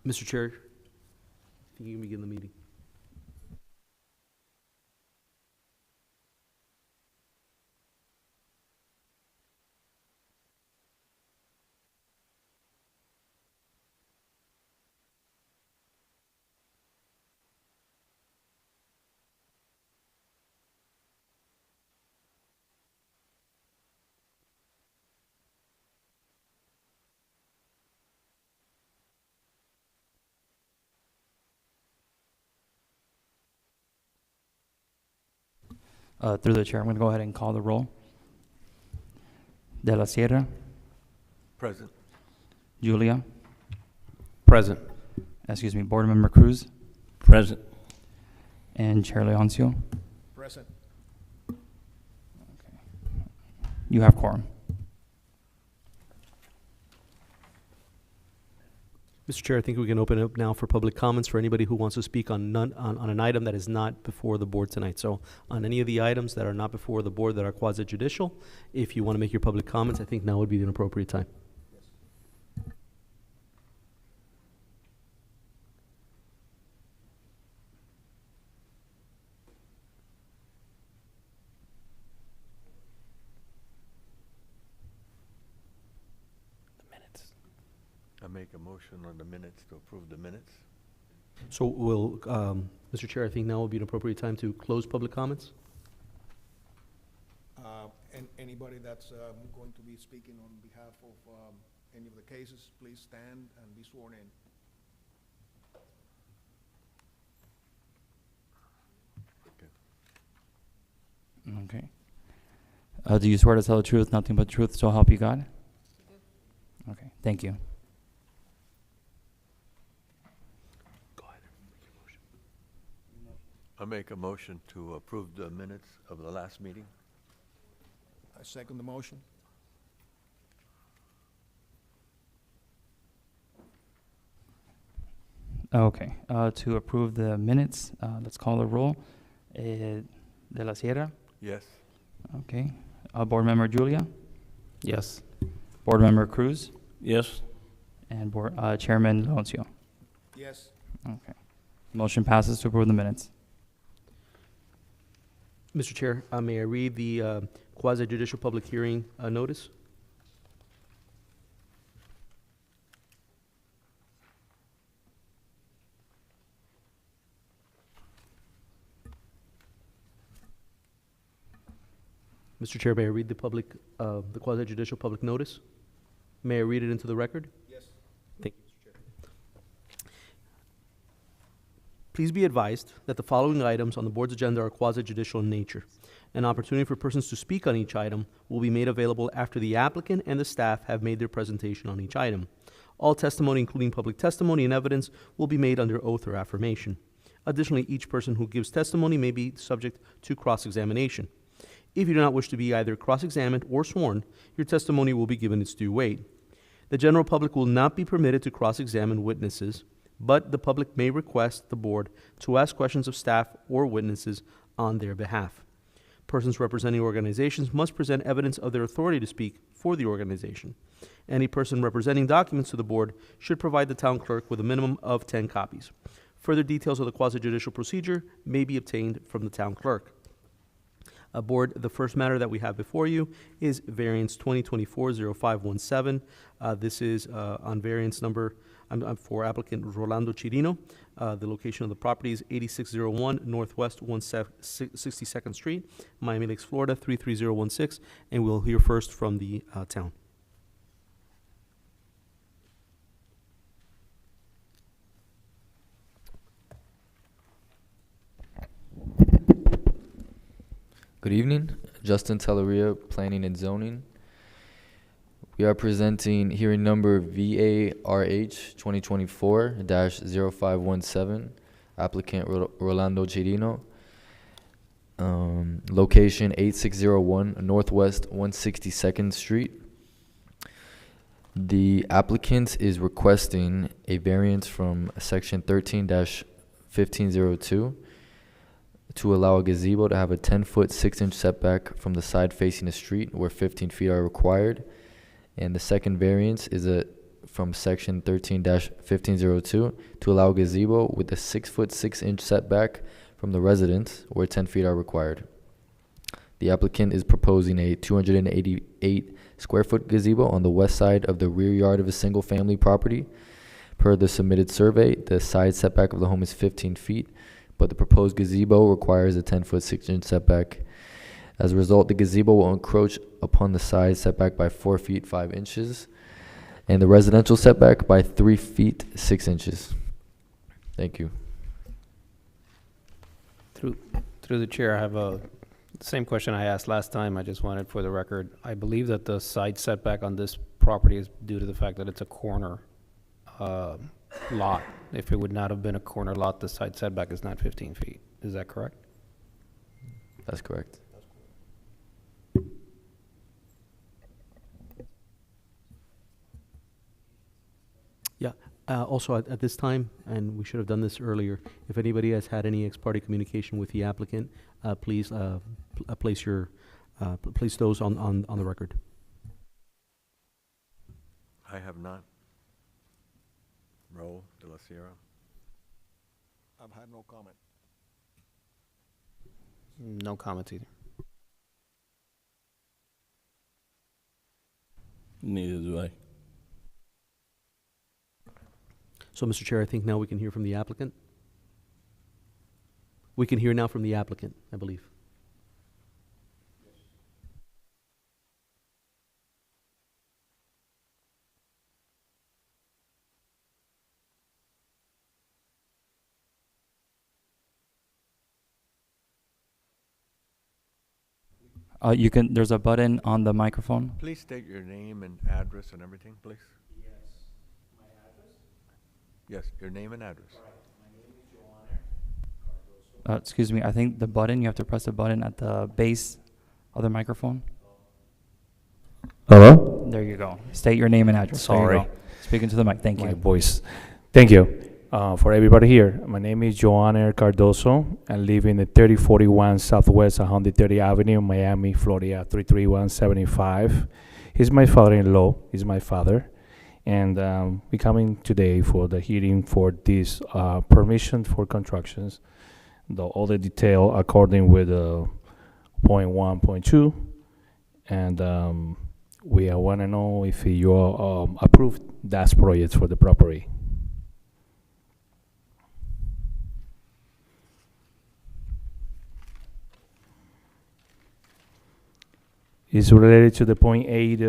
Mr. Chair, I think you can begin the meeting. Through the chair, I'm going to go ahead and call the roll. De la Sierra, Present. Julia, Present. Board Member Cruz, Present. and Chair Leoncio. Present. You have quorum. Mr. Chair, I think we can open it up now for public comments for anybody who wants to speak on on an item that is not before the board tonight. So on any of the items that are not before the board that are quasi judicial, if you want to make your public comments, I think now would be an appropriate time. I make a motion on the minutes to approve the minutes. So will, Mr. Chair, I think now would be an appropriate time to close public comments. And anybody that's going to be speaking on behalf of any of the cases, please stand and be sworn in. Okay. Do you swear to tell the truth, nothing but the truth, so help you God? Okay, thank you. Go ahead and make your motion. I make a motion to approve the minutes of the last meeting. I second the motion. Okay, to approve the minutes, let's call the roll. De la Sierra, Yes. okay. Board Member Julia, Yes. Board Member Cruz, Yes. and Chairman Leoncio. Yes. Okay. Motion passes to approve the minutes. Mr. Chair, may I read the quasi judicial public hearing notice? Mr. Chair, may I read the quasi judicial public notice? May I read it into the record? Yes. Thank you, Mr. Chair. Please be advised that the following items on the board's agenda are quasi-judicial in nature. An opportunity for persons to speak on each item will be made available after the applicant and the staff have made their presentation on each item. All testimony, including public testimony and evidence, will be made under oath or affirmation. Additionally, each person who gives testimony may be subject to cross-examination. If you do not wish to be either cross-examined or sworn, your testimony will be given its due weight. The general public will not be permitted to cross-examine witnesses, but the public may request the board to ask questions of staff or witnesses on their behalf. Persons representing organizations must present evidence of their authority to speak for the organization. Any person representing documents to the board should provide the town clerk with a minimum of 10 copies. Further details of the quasi-judicial procedure may be obtained from the town clerk. Board, the first matter that we have before you is variance 2024-0517. This is on variance number for applicant Rolando Chirino. The location of the property is 8601 Northwest 162nd Street, Miami Lakes, Florida 33016, and we'll hear first from the town. Good evening, Justin Telleria, Planning and Zoning. We are presenting hearing number VARH 2024-0517, applicant Rolando Chirino. Location 8601 Northwest 162nd Street. The applicant is requesting a variance from section 13-1502 to allow a gazebo to have a 10-foot 6-inch setback from the side facing the street where 15 feet are required. And the second variance is from section 13-1502 to allow gazebo with a 6-foot 6-inch setback from the residence where 10 feet are required. The applicant is proposing a 288 square foot gazebo on the west side of the rear yard of a single family property. Per the submitted survey, the side setback of the home is 15 feet, but the proposed gazebo requires a 10-foot 6-inch setback. As a result, the gazebo will encroach upon the side setback by 4 feet 5 inches and the residential setback by 3 feet 6 inches. Thank you. Through the chair, I have the same question I asked last time. I just wanted for the record. I believe that the side setback on this property is due to the fact that it's a corner lot. If it would not have been a corner lot, the side setback is not 15 feet. Is that correct? That's correct. Yeah, also at this time, and we should have done this earlier, if anybody has had any ex-parte communication with the applicant, please place those on the record. I have not. Raul de la Sierra. I've had no comment. No comments either. Neither do I. So, Mr. Chair, I think now we can hear from the applicant. We can hear now from the applicant, I believe. There's a button on the microphone. Please state your name and address and everything, please. Yes, your name and address. Excuse me, I think the button, you have to press the button at the base of the microphone. Hello? There you go. State your name and address. There you Sorry. go. Speaking to the mic. Thank My you. voice. Thank you. For everybody here, my name is Joanner Cardoso. I live in the 3041 Southwest 130 Avenue, Miami, Florida, 33175. He's my father-in-law. He's my father. And we're coming today for the hearing for this permission for constructions. All the detail according with point 1, point 2. And we want to know if you approved that project for the property. Is related to the point 8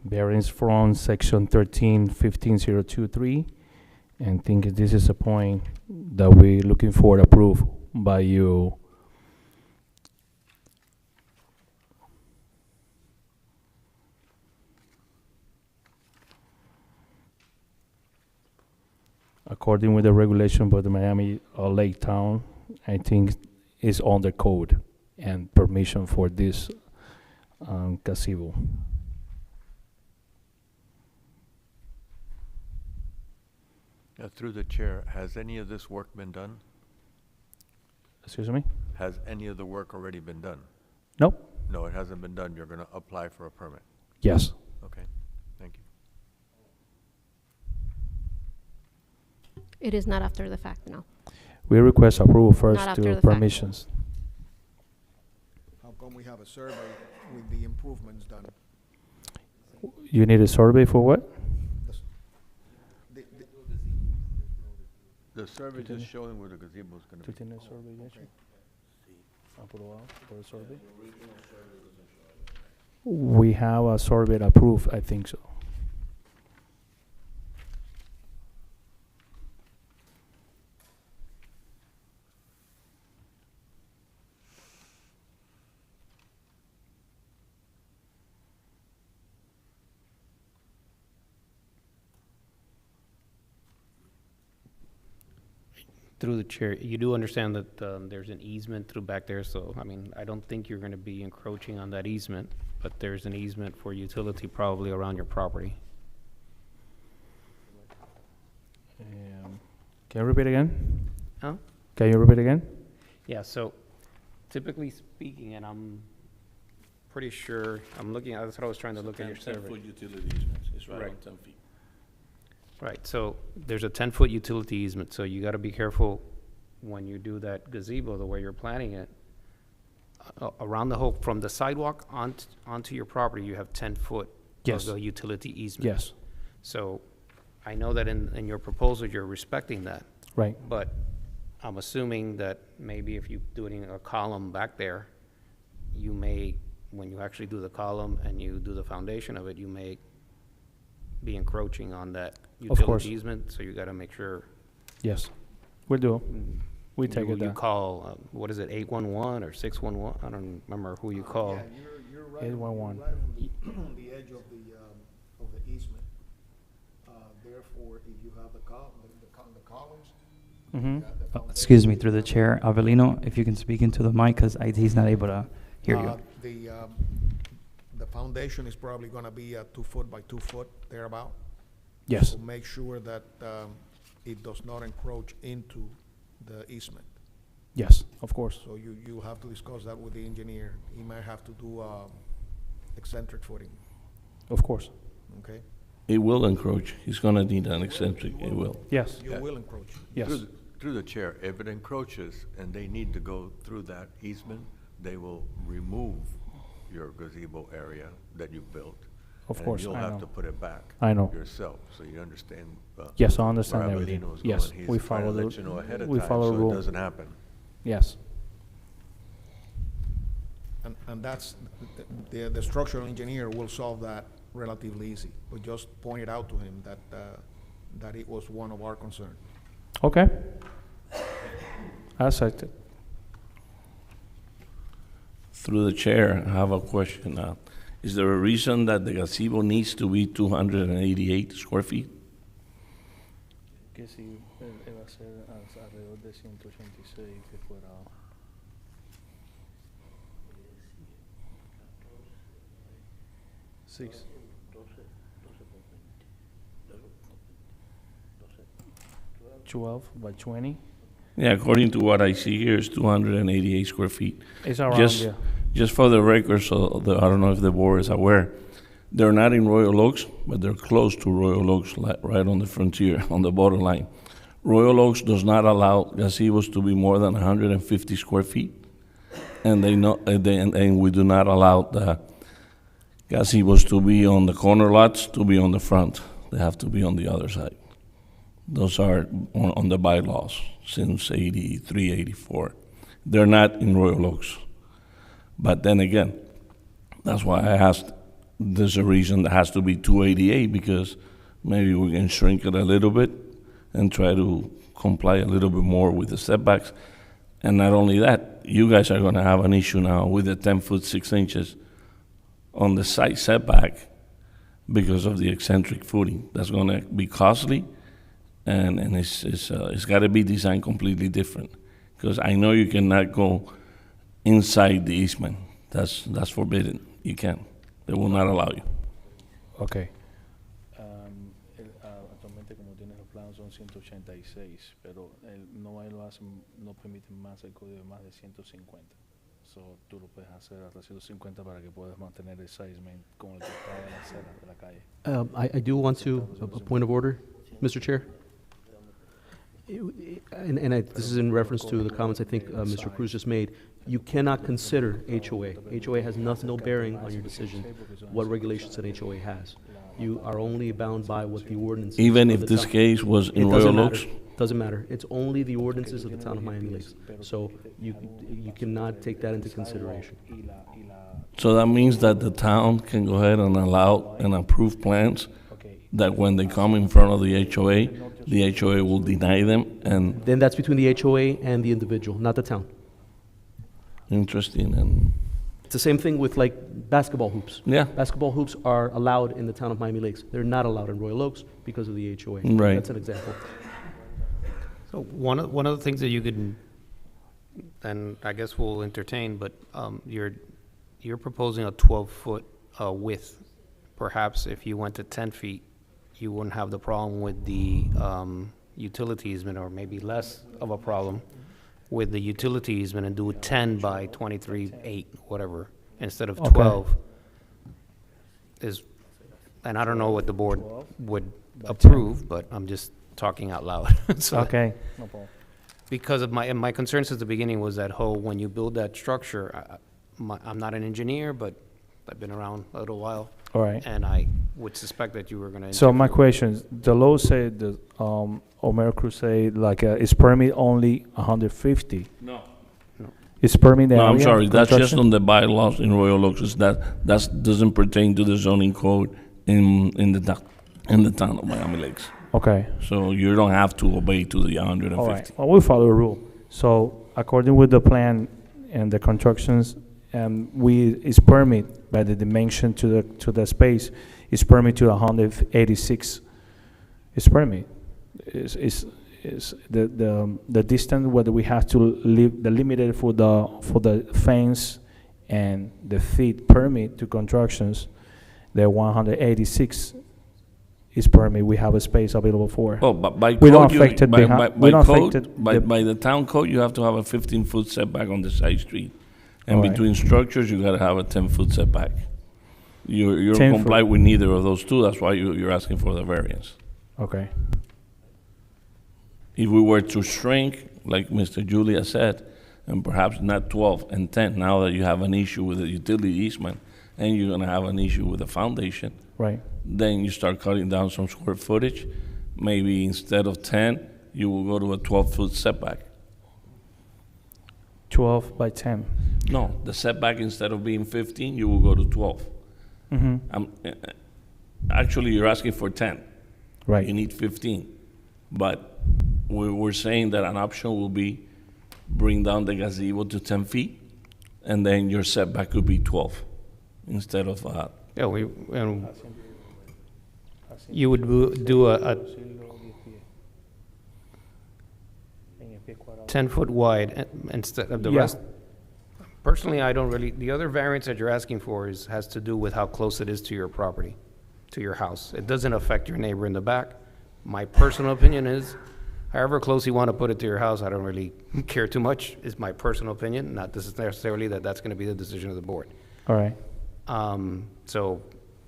variance from section 13-15023, and think this is a point that we're looking for approved by you. According with the regulation by the Miami Lake Town, I think is on the code and permission for this gazebo. Through the chair, has any of this work been done? Excuse me? Has any of the work already been done? Nope. No, it hasn't been done. You're going to apply for a permit. Yes. Okay, thank you. It is not after the fact, no. We request approval first Not after to the fact. permissions. How come we have a survey with the improvements done? You need a survey for what? The- The survey is showing where the gazebo is going to be. We have a survey approved, I think so. Through the chair, you do understand that there's an easement through back there, so, I mean, I don't think you're gonna be encroaching on that easement, but there's an easement for utility probably around your property. Can you repeat again? Huh? Can you repeat again? Yeah, so typically speaking, and I'm pretty sure, I'm looking, that's what I was trying to look at your survey. 10-foot utility easements, it's right on Right. 10 feet. Right, so there's a 10-foot utility easement, so you gotta be careful when you do that gazebo, the way you're planning it. Around the whole, from the sidewalk onto your property, you have 10 foot Yes. of the utility easement. Yes, So I know that in your proposal, you're respecting that, right. but I'm assuming that maybe if you're doing a column back there, you may, when you actually do the column and you do the foundation of it, you may be encroaching on that Of course. utility easement, so you gotta make sure. Yes, we do. We take it You down. call, what is it, 811 or 611? I don't remember who you call. Yeah, you're right. 811. Right on the edge of the easement. Therefore, if you have the columns, Mm-hmm. you got the foundation. Excuse me, through the chair, Avelino, if you can speak into the mic, because he's not able to hear you. The foundation is probably gonna be 2 foot by 2 foot, thereabout. Yes, So make sure that it does not encroach into the easement. yes, of course. So you'll have to discuss that with the engineer. He might have to do eccentric footing, Of course. okay? It will encroach. He's gonna need an eccentric, it will. Yes, You will encroach. yes. Through the chair, if it encroaches and they need to go through that easement, they will remove your gazebo area that you built. Of and course, you'll I have know. to put it back I know. yourself, so you understand. Yes, I where understand everything. Avelino's Yes, going. we He's trying to follow let you know ahead of we time, follow so rule. it doesn't happen. Yes, And that's, the structural engineer will solve that relatively easy. But just point it out to him that it was one of our concerns. okay. I accept it. Through the chair, I have a question. Is there a reason that the gazebo needs to be 288 square feet? Que si va a ser alrededor de 186 que fuera. Six. 12 by 20. Yeah, according to what I see here, it's 288 square feet. It's around, Just, yeah. just for the record, so I don't know if the board is aware, they're not in Royal Oaks, but they're close to Royal Oaks, right on the frontier, on the borderline. Royal Oaks does not allow gazebos to be more than 150 square feet, and and we do not allow the gazebos to be on the corner lots, to be on the front. They have to be on the other side. Those are on the bylaws since 83, 84. They're not in Royal Oaks. But then again, that's why I asked, there's a reason that has to be 288, because maybe we can shrink it a little bit and try to comply a little bit more with the setbacks. And not only that, you guys are gonna have an issue now with the 10 foot 6 inches on the side setback because of the eccentric footing. That's gonna be costly, and it's gotta be designed completely different. Because I know you cannot go inside the easement. That's forbidden. You can't. They will not allow you. Ok. Actualmente, como tienes los planos, son 186, pero no permiten más el código de más de 150. So, tú lo puedes hacer hasta 150 para que puedas mantener el sizement como el que está de la acera de la calle. I do want to, a point of order, Mr. Chair. This is in reference to the comments I think Mr. Cruz just made. You cannot consider HOA. HOA has no bearing on your decision, what regulations an HOA has. You are only bound by what the ordinances. Even of if the this town- case was It in doesn't Royal matter. Oaks? Doesn't matter. It's only the ordinances of the town of Miami Lakes. So you cannot take that into consideration. So that means that the town can go ahead and allow and approve plans that when they come in front of the HOA will deny them, and Then that's between the HOA and the individual, not the town. interesting, and, It's the same thing with like basketball hoops. yeah, Basketball hoops are allowed in the town of Miami Lakes. They're not allowed in Royal Oaks because of the HOA. Right. That's an example. So one of the things that you could, and I guess we'll entertain, but you're proposing a 12-foot width. Perhaps if you went to 10 feet, you wouldn't have the problem with the utility easement, or maybe less of a problem with the utility easement, and do 10 by 23.8, whatever, instead of Okay. 12. And I don't know what the board would approve, but I'm just talking out loud. So that- Okay. No problem. Because of my concern since the beginning was that whole, when you build that structure, I'm not an engineer, but I've been around a little while, All right. and I would suspect that you were gonna. So my interfere. question is, the law said that, Omer Cruz said like, it's permit only 150. No. It's permit the No, I'm area sorry, that's just construction? on the bylaws in Royal Oaks, that doesn't pertain to the zoning code in the town of Miami Lakes. Okay. So you don't have to obey to the 150. All right, well, we follow the rule. So according with the plan and the constructions, is permit by the dimension to the space, is permit to 186. Is permit. Is the distance whether we have to leave the limited for the fence and the feet permit to constructions, the 186 is permit, we have a space available for. Oh, but by We don't code, affect it behind- we don't affect it the- by the town code, you have to have a 15-foot setback on the side street. And All right. between structures, you gotta have a 10-foot setback. You 10 don't foot. comply with neither of those two, that's why you're asking for the variance. Okay, If we were to shrink, like Mr. Julia said, and perhaps not 12 and 10, now that you have an issue with the utility easement, and you're gonna have an issue with the foundation, right. then you start cutting down some square footage. Maybe instead of 10, you will go to a 12-foot setback. 12 by 10. No, the setback, instead of being 15, you will go to 12. Mm-hmm. Actually, you're asking for 10. Right. You need 15. But we're saying that an option will be bring down the gazebo to 10 feet, and then your setback could be 12 instead of Yeah, and you would do a 10-foot wide instead of the Yeah. rest. Personally, I don't really, the other variance that you're asking for has to do with how close it is to your property, to your house. It doesn't affect your neighbor in the back. My personal opinion is, however close you want to put it to your house, I don't really care too much, is my personal opinion, not necessarily that that's going to be the decision of the board. All right. So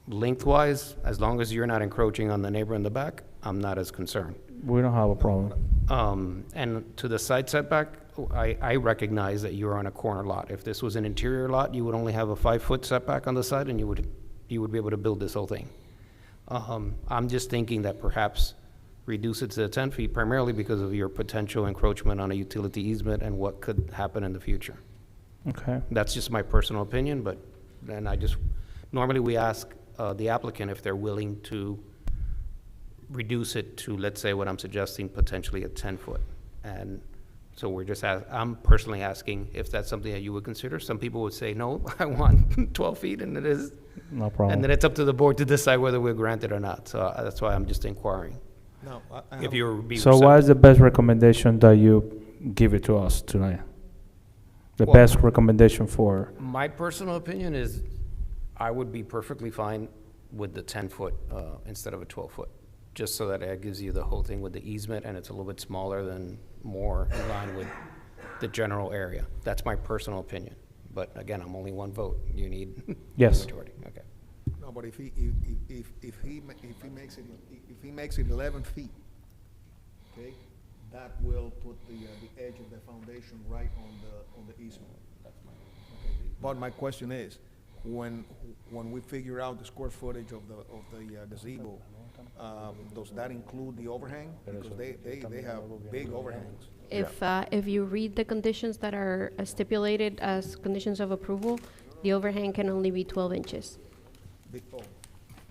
lengthwise, as long as you're not encroaching on the neighbor in the back, I'm not as concerned. We don't have a problem. And to the side setback, I recognize that you're on a corner lot. If this was an interior lot, you would only have a 5-foot setback on the side, and you would be able to build this whole thing. I'm just thinking that perhaps reduce it to 10 feet, primarily because of your potential encroachment on a utility easement and what could happen in the future. Okay. That's just my personal opinion, but then normally we ask the applicant if they're willing to reduce it to, let's say, what I'm suggesting, potentially a 10-foot. And so I'm personally asking if that's something that you would consider. Some people would say, no, I want 12 feet, and it is. No problem. And then it's up to the board to decide whether we're granted or not. So that's why I'm just inquiring. No, I If have- you're being So what is the best recommendation that you give it to us tonight? The Well- best recommendation for, My personal opinion is I would be perfectly fine with the 10-foot instead of a 12-foot, just so that it gives you the whole thing with the easement, and it's a little bit smaller than more in line with the general area. That's my personal opinion. But again, I'm only one vote. You need Yes. a majority. Okay. No, but if he makes it 11 feet, okay, that will put the edge of the foundation right on the easement. Okay. But my question is, when we figure out the square footage of the gazebo, does that include the overhang? Because they have big overhangs. If you read the conditions that are stipulated as conditions of approval, the overhang can only be 12 inches. Oh,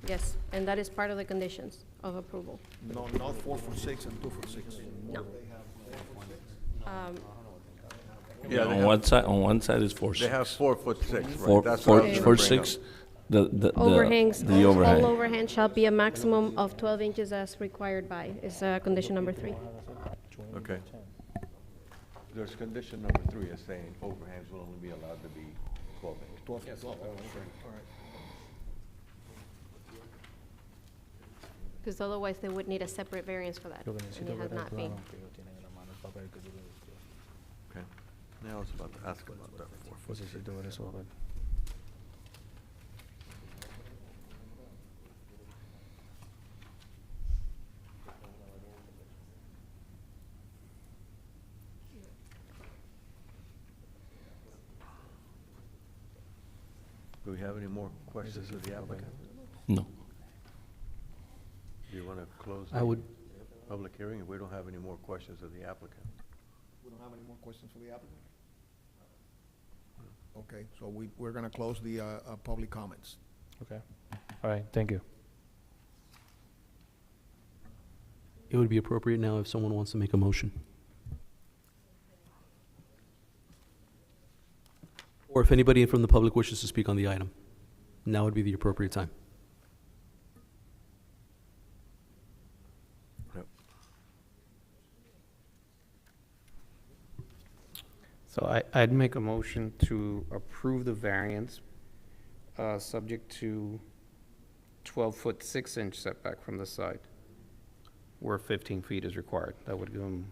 Yes, and that is part of the conditions of approval. no, not 4'6" and 2'6". No. Yeah, they On one side is 4'6". They have 4'6", right? Four, That's four, what I was gonna four, bring up. 6, the Overhangs, the overhang. all overhangs shall be a maximum of 12 inches as required by, is condition number 3. Okay. There's condition number 3 is saying overhangs will only be allowed to be 12 inches. 12 feet. Oh, okay, all right. Because otherwise they would need a separate variance for that, and it has not been. Okay. Now I was about to ask about that 4'6". Do we have any more questions of the applicant? No. Do you want to close I the would, public hearing if we don't have any more questions of the applicant? We don't have any more questions for the applicant? Okay, so we're gonna close the, public comments. Okay. All right, thank you. it would be appropriate now if someone wants to make a motion. Or if anybody from the public wishes to speak on the item, now would be the appropriate time. So I'd make a motion to approve the variance, subject to 12-foot 6-inch setback from the side, where 15 feet is required. That would give them,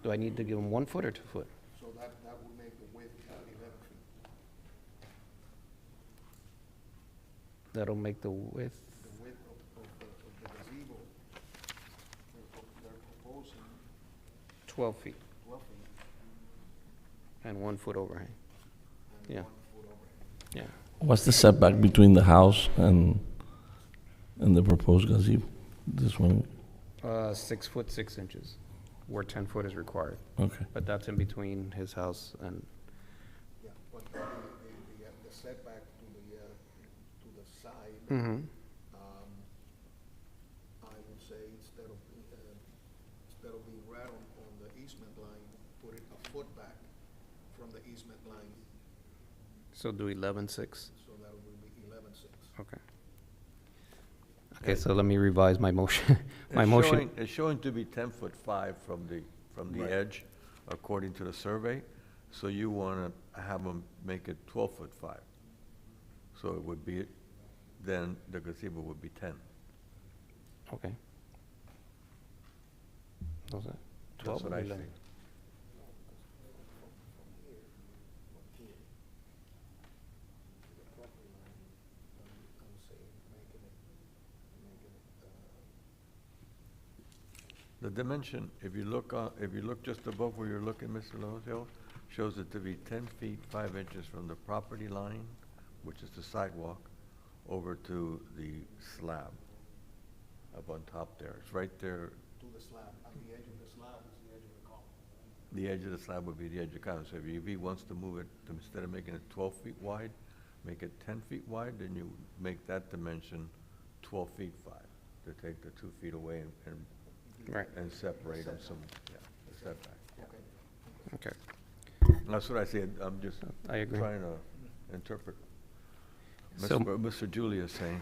do I need to give them 1 foot or 2 foot? So that would make the width 11 feet. That'll make the width, The width of the gazebo, they're proposing 12 feet 12 feet and 1 foot overhang. and Yeah. 1 foot overhang. Yeah. What's the setback between the house and the proposed gazebo? This one, 6 foot 6 inches, where 10 foot is required. okay. But that's in between his house and, Yeah, but the setback to the side, mm-hmm. I would say instead of being right on the easement line, put it a foot back from the easement line, So do 11.6. so that would be 11.6. Okay. Okay, so let me revise my motion. My It's motion, showing- It's showing to be 10-foot-5 from the Right. edge, according to the survey. So you want to have them make it 12-foot-5. So it would be, then the gazebo would be 10. okay. How's that? That's 12 what or I 11? see. The dimension, if you look just above where you're looking, Mr. Lozio, shows it to be 10 feet 5 inches from the property line, which is the sidewalk, over to the slab up on top there. It's right there. To the slab, and the edge of the slab is the edge of the column. The edge of the slab would be the edge of the column. So if he wants to move it, instead of making it 12 feet wide, make it 10 feet wide, then you make that dimension 12 feet 5, to take the 2 feet away and Right, separate them some, yeah, the setback. okay. That's what I said, I'm just I agree. trying to interpret So- what Mr. Julia is saying.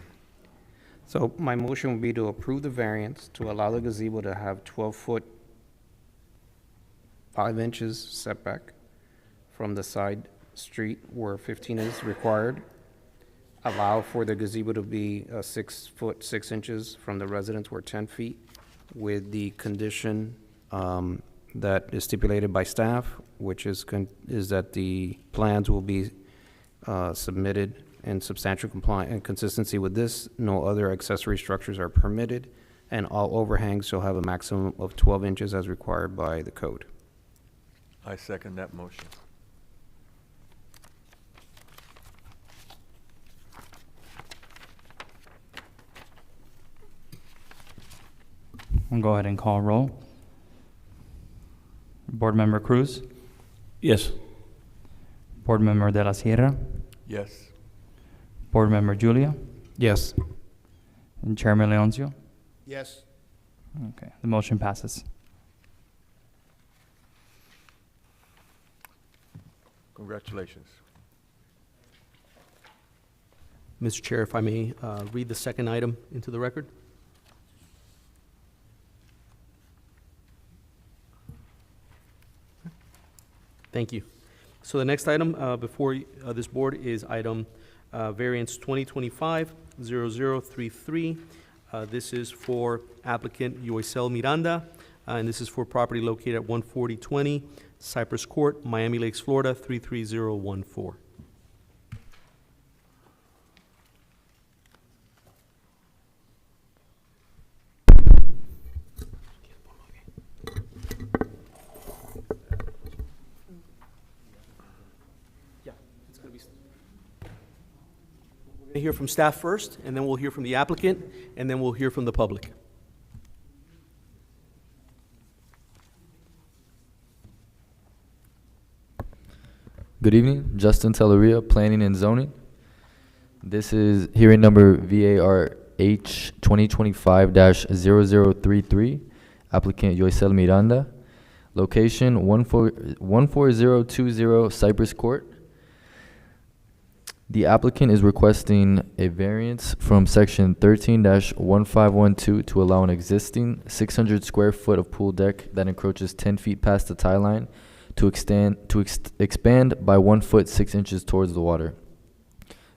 So my motion would be to approve the variance to allow the gazebo to have 12-foot 5 inches setback from the side street where 15 is required. Allow for the gazebo to be 6 foot 6 inches from the residence where 10 feet, with the condition that is stipulated by staff, which is that the plans will be submitted in substantial compliance and consistency with this. No other accessory structures are permitted, and all overhangs shall have a maximum of 12 inches as required by the code. I second that motion. I'll go ahead and call roll. Board Member Cruz, Yes. Board Member De La Sierra, Yes. Board Member Julia, Yes. and Chairman Leoncio. Yes, Okay, the motion passes. Congratulations. Mr. Chair, if I may read the second item into the record? Thank you. So the next item before this board is item variance 2025-0033. This is for applicant Yoisel Miranda, and this is for property located at 14020 Cypress Court, Miami Lakes, Florida, 33014. Yeah, it's gonna be. We're gonna hear from staff first, and then we'll hear from the applicant, and then we'll hear from the public. Good evening, Justin Telleria, Planning and Zoning. This is hearing number VARH 2025-0033, applicant Yoisel Miranda. Location 14020 Cypress Court. The applicant is requesting a variance from section 13-1512 to allow an existing 600 square foot of pool deck that encroaches 10 feet past the tie line to expand by 1 foot 6 inches towards the water.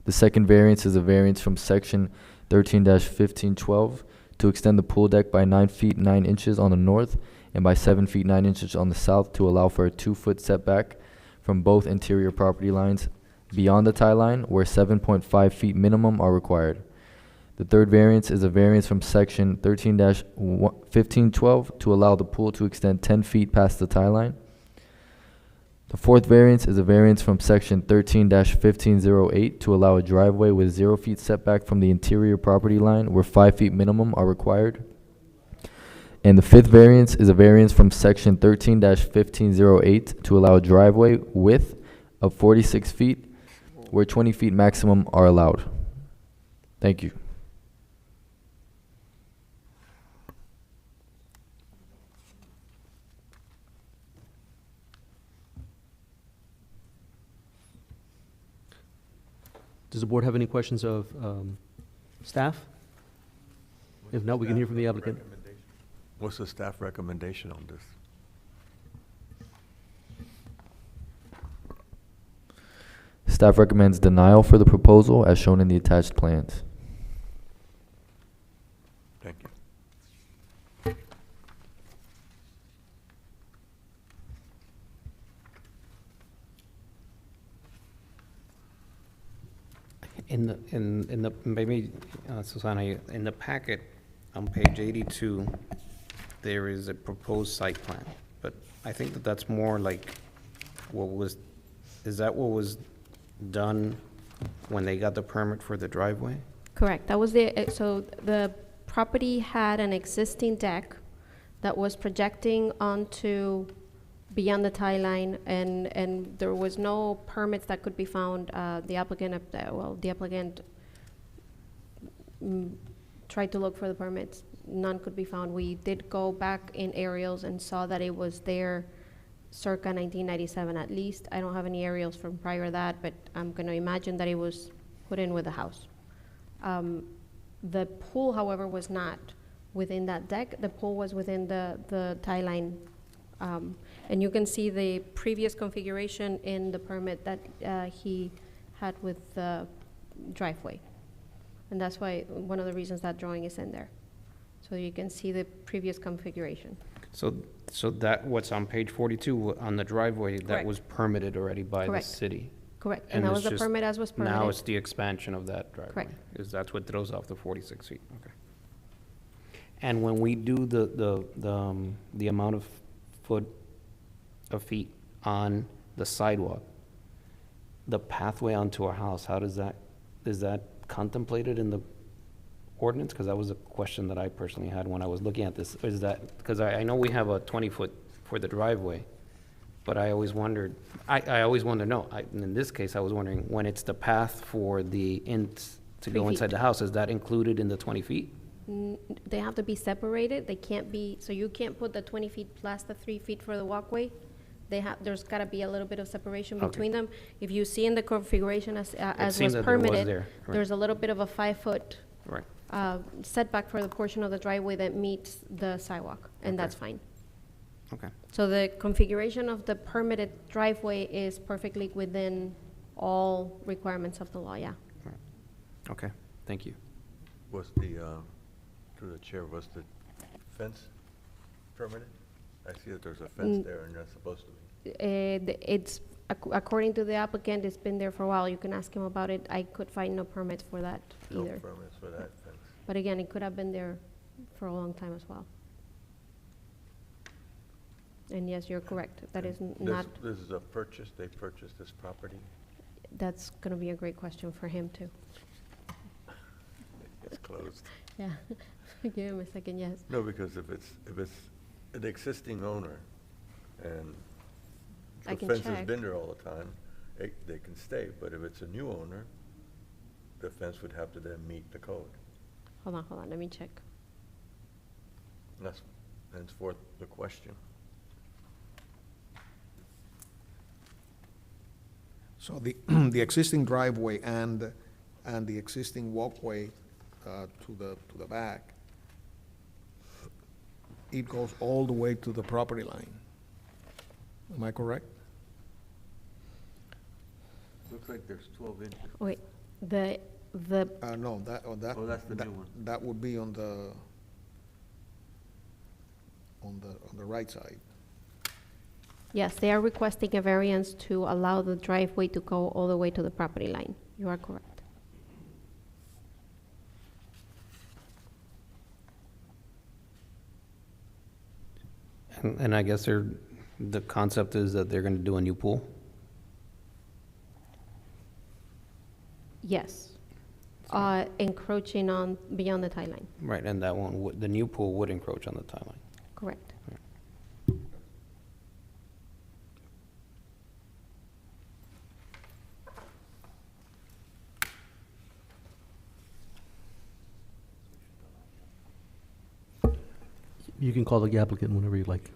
The second variance is a variance from section 13-1512 to extend the pool deck by 9 feet 9 inches on the north and by 7 feet 9 inches on the south to allow for a 2 foot setback from both interior property lines beyond the tie line, where 7.5 feet minimum are required. The third variance is a variance from section 13-1512 to allow the pool to extend 10 feet past the tie line. The fourth variance is a variance from section 13-1508 to allow a driveway with 0 feet setback from the interior property line, where 5 feet minimum are required. And the fifth variance is a variance from section 13-1508 to allow a driveway width of 46 feet, where 20 feet maximum are allowed. Thank you. Does the board have any questions of staff? If not, we can hear from the applicant. What's the staff recommendation on this? Staff recommends denial for the proposal as shown in the attached plans. Thank you. Maybe, Susana, in the packet, on page 82, there is a proposed site plan, but I think that that's more like is that what was done when they got the permit for the driveway? Correct. That was so the property had an existing deck that was projecting onto beyond the tie line, and there was no permits that could be found. The applicant tried to look for the permits. None could be found. We did go back in aerials and saw that it was there circa 1997 at least. I don't have any aerials from prior to that, but I'm going to imagine that it was put in with the house. The pool, however, was not within that deck. The pool was within the tie line. And you can see the previous configuration in the permit that he had with the driveway. And that's why one of the reasons that drawing is in there. So you can see the previous configuration. So that what's on page 42 on the driveway, that Correct. was permitted already by Correct. the city? Correct. And that it's was the just- permit as was permitted. Now it's the expansion of that driveway? Correct. Is that's what throws off the 46 feet? Okay. And when we do the amount of feet on the sidewalk, the pathway onto our house, is that contemplated in the ordinance? Because that was a question that I personally had when I was looking at this. Is that, because I know we have a 20-foot for the driveway, but I always wondered, in this case, I was wondering, when it's the path for the to 3 go feet. inside the house, is that included in the 20 feet? They have to be separated. They can't be, so you can't put the 20 feet plus the 3 feet for the walkway. There's got to be a little bit of separation Okay. between them. If you see in the configuration as seemed was that there was permitted, there, right. there's a little bit of a 5-foot Right. setback for the portion of the driveway that meets the sidewalk, and Okay. that's fine. Okay. So the configuration of the permitted driveway is perfectly within all requirements of the law, yeah. Okay, thank you. Was the, through the chair, was the fence permitted? I see that there's a fence there and that's supposed to be. It's, according to the applicant, it's been there for a while. You can ask him about it. I could find no permits for that No either. permits for that fence. But again, it could have been there for a long time as well. And yes, you're correct. That is not, This is a purchase, they purchased this property? that's going to be a great question for him too. closed. Yeah, give him a second, yes. No, because if it's an existing owner and I the can fence has check. been there all the time, they can stay. But if it's a new owner, the fence would have to then meet the code. Hold on, let me check. That's henceforth the question. So the, the existing driveway and the existing walkway to the back, it goes all the way to the property line. Am I correct? Looks like there's 12 inches. Wait, the, No, that, Oh, that's the new one. That would be on the right side. yes, they are requesting a variance to allow the driveway to go all the way to the property line. You are correct. And I guess the concept is that they're gonna do a new pool? Yes. Encroaching on, beyond the tie line, Right, and that one, the new pool would encroach on the tie line. correct. You can call the applicant whenever you like.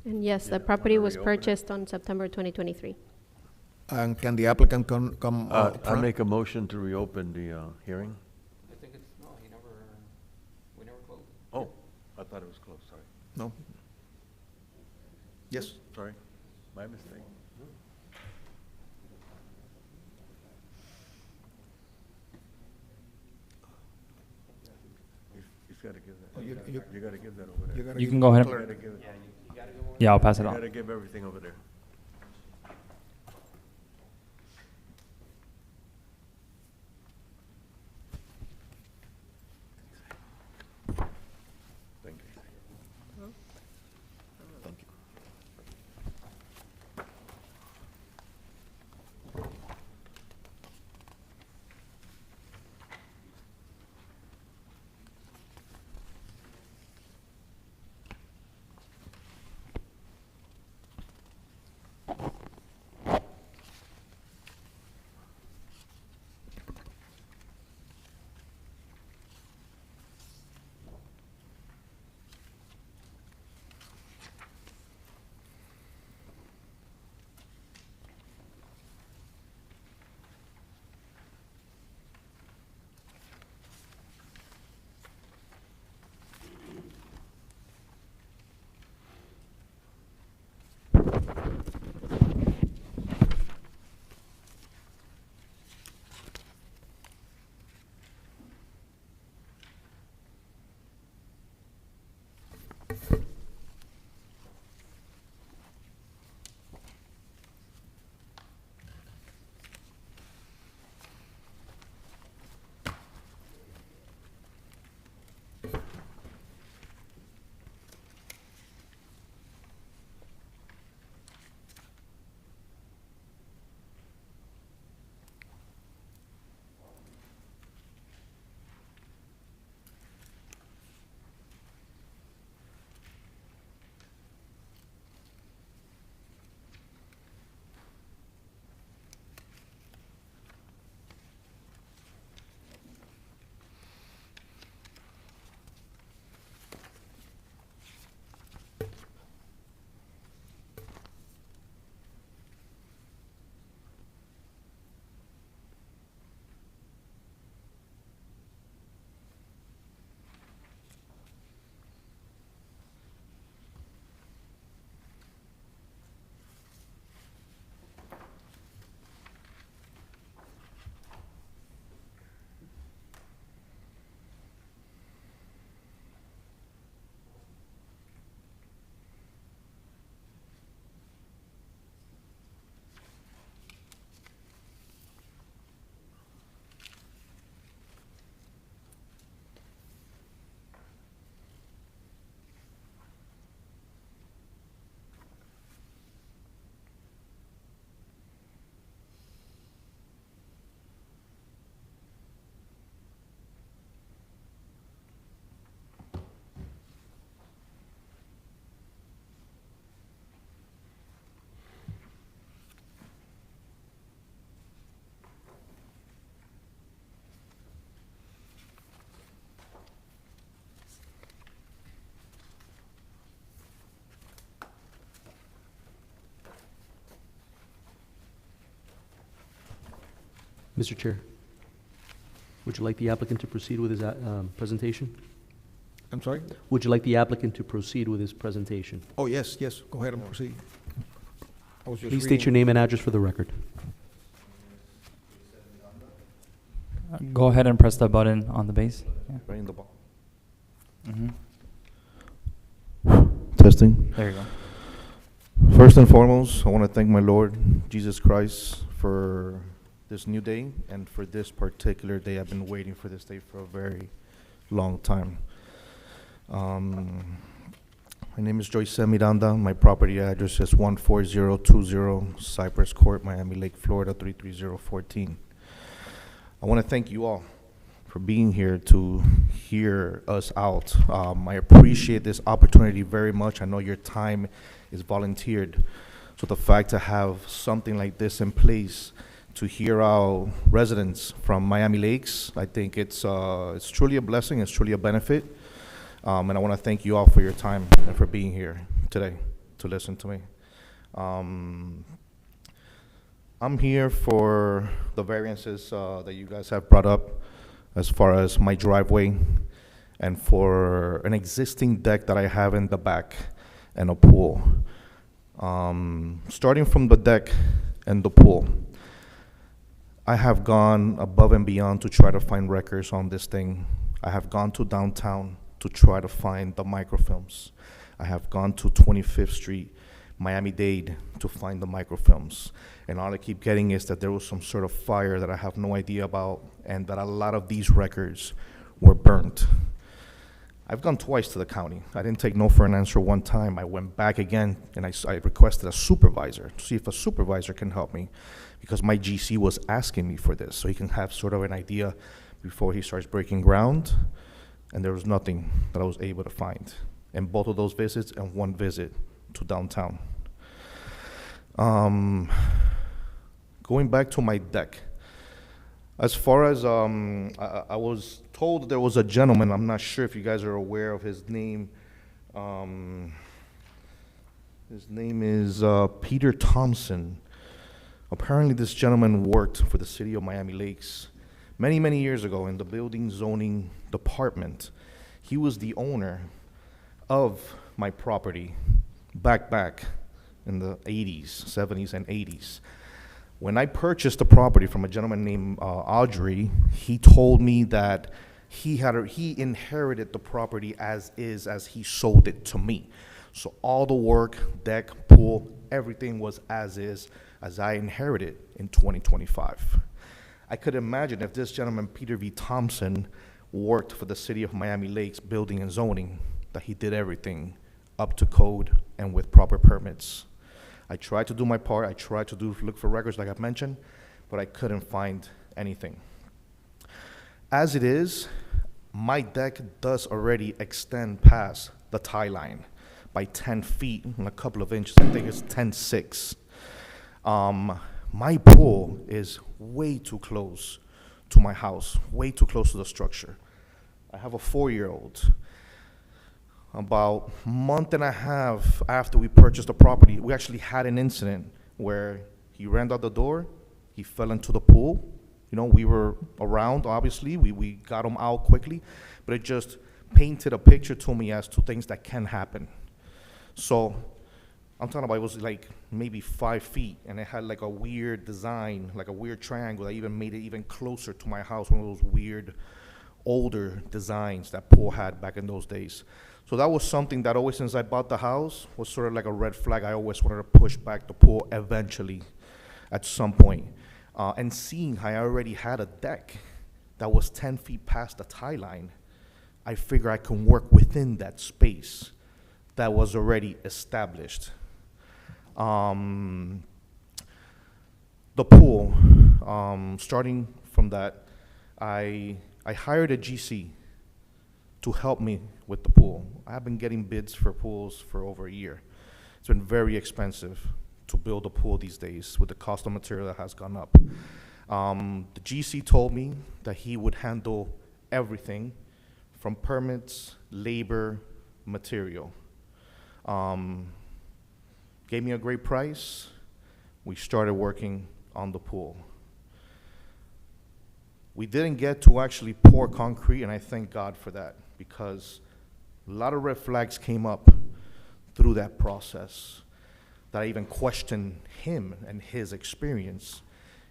And yes, the Yeah, property wanna was reopen it? purchased on September 2023. And can the applicant come I front? make a motion to reopen the hearing. I think it's, no, we never closed. Oh, I thought it was closed, sorry. No? Yes? Sorry, my mistake. He's got to give that. Oh, you got to give that over there. You gotta You give can the go ahead. You clerk- got to give it. Yeah, I'll pass it You on. got to give everything over there. Thank you. Thank you. Mr. Chair, would you like the applicant to proceed with his presentation? I'm sorry? Would you like the applicant to proceed with his presentation? Oh, yes, yes, go ahead and proceed. I was just Please state your reading. name and address for the record. Go ahead and press the button on the base. Yeah. Right in the ball. Mhm. Testing. There you go. First and foremost, I want to thank my Lord Jesus Christ for this new day and for this particular day. I've been waiting for this day for a very long time. My name is Joyce Miranda. My property address is 14020 Cypress Court, Miami Lake, Florida 33014. I want to thank you all for being here to hear us out. I appreciate this opportunity very much. I know your time is volunteered. So the fact to have something like this in place to hear our residents from Miami Lakes, I think it's truly a blessing, it's truly a benefit. And I want to thank you all for your time and for being here today to listen to me. I'm here for the variances that you guys have brought up as far as my driveway and for an existing deck that I have in the back and a pool. Starting from the deck and the pool, I have gone above and beyond to try to find records on this thing. I have gone to downtown to try to find the microfilms. I have gone to 25th Street, Miami-Dade, to find the microfilms. And all I keep getting is that there was some sort of fire that I have no idea about, and that a lot of these records were burnt. I've gone twice to the county. I didn't take no for an answer one time. I went back again, and I requested a supervisor to see if a supervisor can help me, because my GC was asking me for this, so he can have sort of an idea before he starts breaking ground. And there was nothing that I was able to find in both of those visits and one visit to downtown. Going back to my deck, as far as I was told there was a gentleman, I'm not sure if you guys are aware of his name. His name is Peter Thompson. Apparently this gentleman worked for the city of Miami Lakes many, many years ago in the building zoning department. He was the owner of my property back in the 80s, 70s and 80s. When I purchased the property from a gentleman named Audrey, he told me that he inherited the property as is, as he sold it to me. So all the work, deck, pool, everything was as is, as I inherited in 2025. I could imagine if this gentleman, Peter V. Thompson, worked for the city of Miami Lakes building and zoning, that he did everything up to code and with proper permits. I tried to do my part. I tried to look for records like I've mentioned, but I couldn't find anything. As it is, my deck does already extend past the tie line by 10 feet and a couple of inches. I think it's 10.6. My pool is way too close to my house, way too close to the structure. I have a 4-year-old. About a month and a half after we purchased the property, we actually had an incident where he ran out the door, he fell into the pool. You know, we were around, obviously, we got him out quickly, but it just painted a picture to me as to things that can happen. So I'm talking about, it was like maybe 5 feet, and it had like a weird design, like a weird triangle that even made it even closer to my house, one of those weird older designs that pool had back in those days. So that was something that always, since I bought the house, was sort of like a red flag. I always wanted to push back the pool eventually at some point. And seeing how I already had a deck that was 10 feet past the tie line, I figure I can work within that space that was already established. The pool, starting from that, I hired a GC to help me with the pool. I have been getting bids for pools for over a year. It's been very expensive to build a pool these days with the cost of material that has gone up. The GC told me that he would handle everything from permits, labor, material. Gave me a great price. We started working on the pool. We didn't get to actually pour concrete, and I thank God for that, because a lot of red flags came up through that process that I even questioned him and his experience.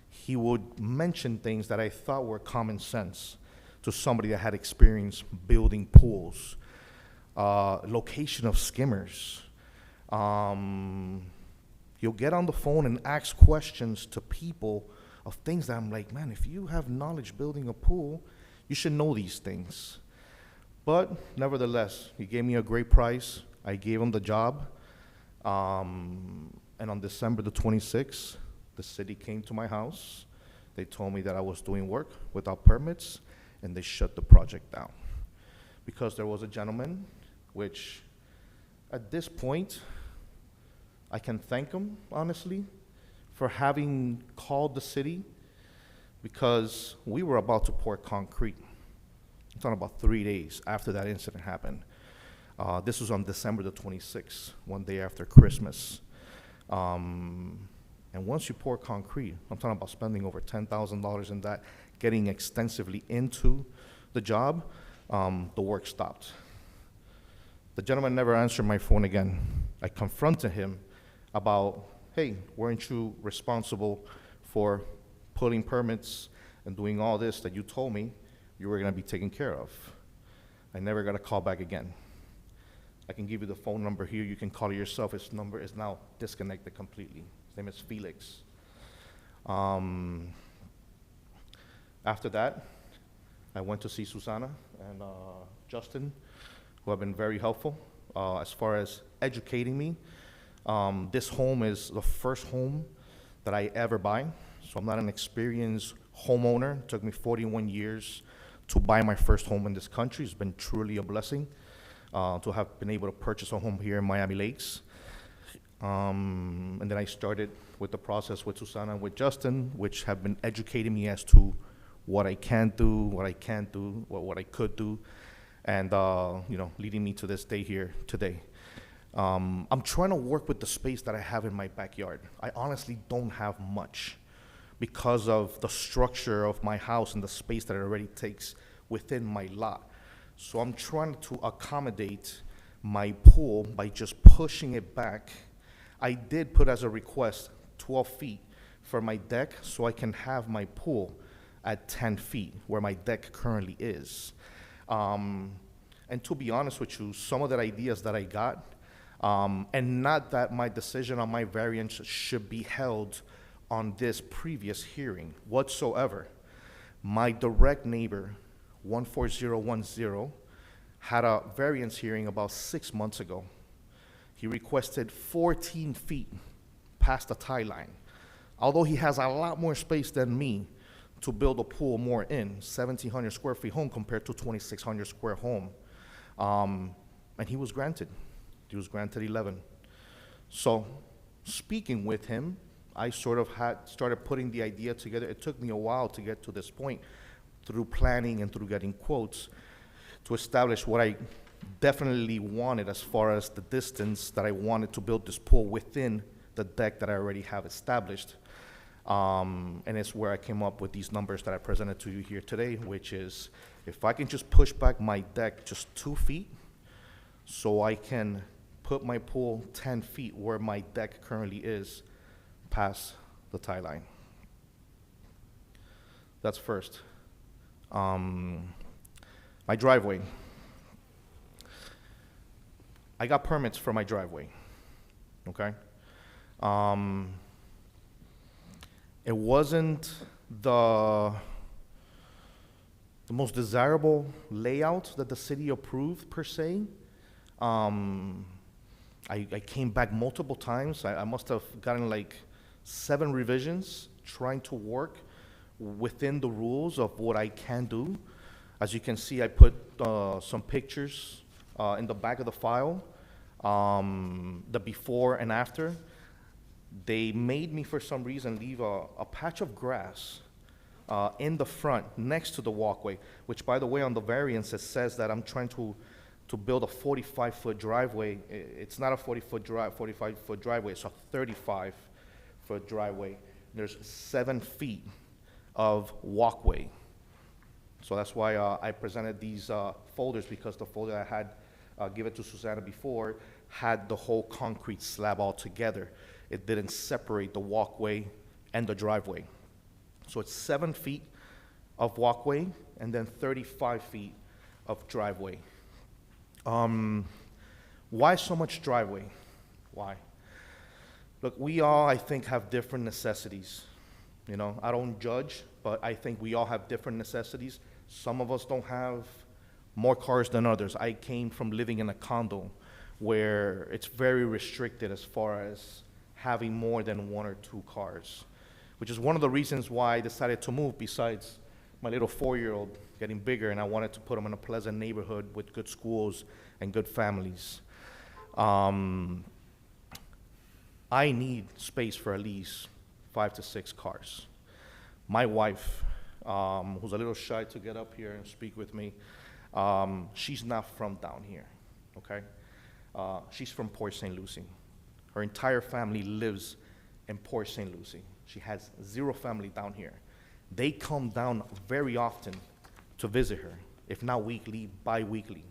He would mention things that I thought were common sense to somebody that had experience building pools, location of skimmers. You'll get on the phone and ask questions to people of things that I'm like, man, if you have knowledge building a pool, you should know these things. But nevertheless, he gave me a great price. I gave him the job. And on December the 26th, the city came to my house. They told me that I was doing work without permits, and they shut the project down. Because there was a gentleman, which at this point, I can thank him, honestly, for having called the city, because we were about to pour concrete. I'm talking about 3 days after that incident happened. This was on December the 26th, one day after Christmas. And once you pour concrete, I'm talking about spending over $10,000 in that, getting extensively into the job, the work stopped. The gentleman never answered my phone again. I confronted him about, hey, weren't you responsible for pulling permits and doing all this that you told me you were gonna be taken care of? I never got a call back again. I can give you the phone number here. You can call it yourself. His number is now disconnected completely. His name is Felix. After that, I went to see Susana and Justin, who have been very helpful as far as educating me. This home is the first home that I ever buy, so I'm not an experienced homeowner. It took me 41 years to buy my first home in this country. It's been truly a blessing to have been able to purchase a home here in Miami Lakes. And then I started with the process with Susana and with Justin, which have been educating me as to what I can do, what I can't do, what I could do, and leading me to this day here today. I'm trying to work with the space that I have in my backyard. I honestly don't have much because of the structure of my house and the space that it already takes within my lot. So I'm trying to accommodate my pool by just pushing it back. I did put as a request 12 feet for my deck so I can have my pool at 10 feet where my deck currently is. And to be honest with you, some of the ideas that I got, and not that my decision on my variance should be held on this previous hearing whatsoever. My direct neighbor, 14010, had a variance hearing about 6 months ago. He requested 14 feet past the tie line. Although he has a lot more space than me to build a pool more in, 1,700 square feet home compared to 2,600 square home. And he was granted. He was granted 11. So speaking with him, I sort of started putting the idea together. It took me a while to get to this point through planning and through getting quotes to establish what I definitely wanted as far as the distance that I wanted to build this pool within the deck that I already have established. And it's where I came up with these numbers that I presented to you here today, which is if I can just push back my deck just 2 feet so I can put my pool 10 feet where my deck currently is past the tie line. That's first. My driveway. I got permits for my driveway, okay? It wasn't the most desirable layout that the city approved per se. I came back multiple times. I must have gotten like 7 revisions trying to work within the rules of what I can do. As you can see, I put some pictures in the back of the file, the before and after. They made me, for some reason, leave a patch of grass in the front next to the walkway, which, by the way, on the variance, it says that I'm trying to build a 45-foot driveway. It's not a 45-foot driveway, it's a 35-foot driveway. There's 7 feet of walkway So that's why I presented these folders, because the folder I had given to Susanna before had the whole concrete slab all together. It didn't separate the walkway and the driveway. So it's 7 feet of walkway and then 35 feet of driveway. Why so much driveway? Why? Look, we all, I think, have different necessities. You know, I don't judge, but I think we all have different necessities. Some of us don't have more cars than others. I came from living in a condo where it's very restricted as far as having more than 1 or 2 cars, which is one of the reasons why I decided to move, besides my little 4-year-old getting bigger, and I wanted to put him in a pleasant neighborhood with good schools and good families. I need space for at least 5 to 6 cars. My wife, who's a little shy to get up here and speak with me, she's not from down here, okay? She's from Port St. Lucie. Her entire family lives in Port St. Lucie. She has 0 family down here. They come down very often to visit her, if not weekly, bi-weekly.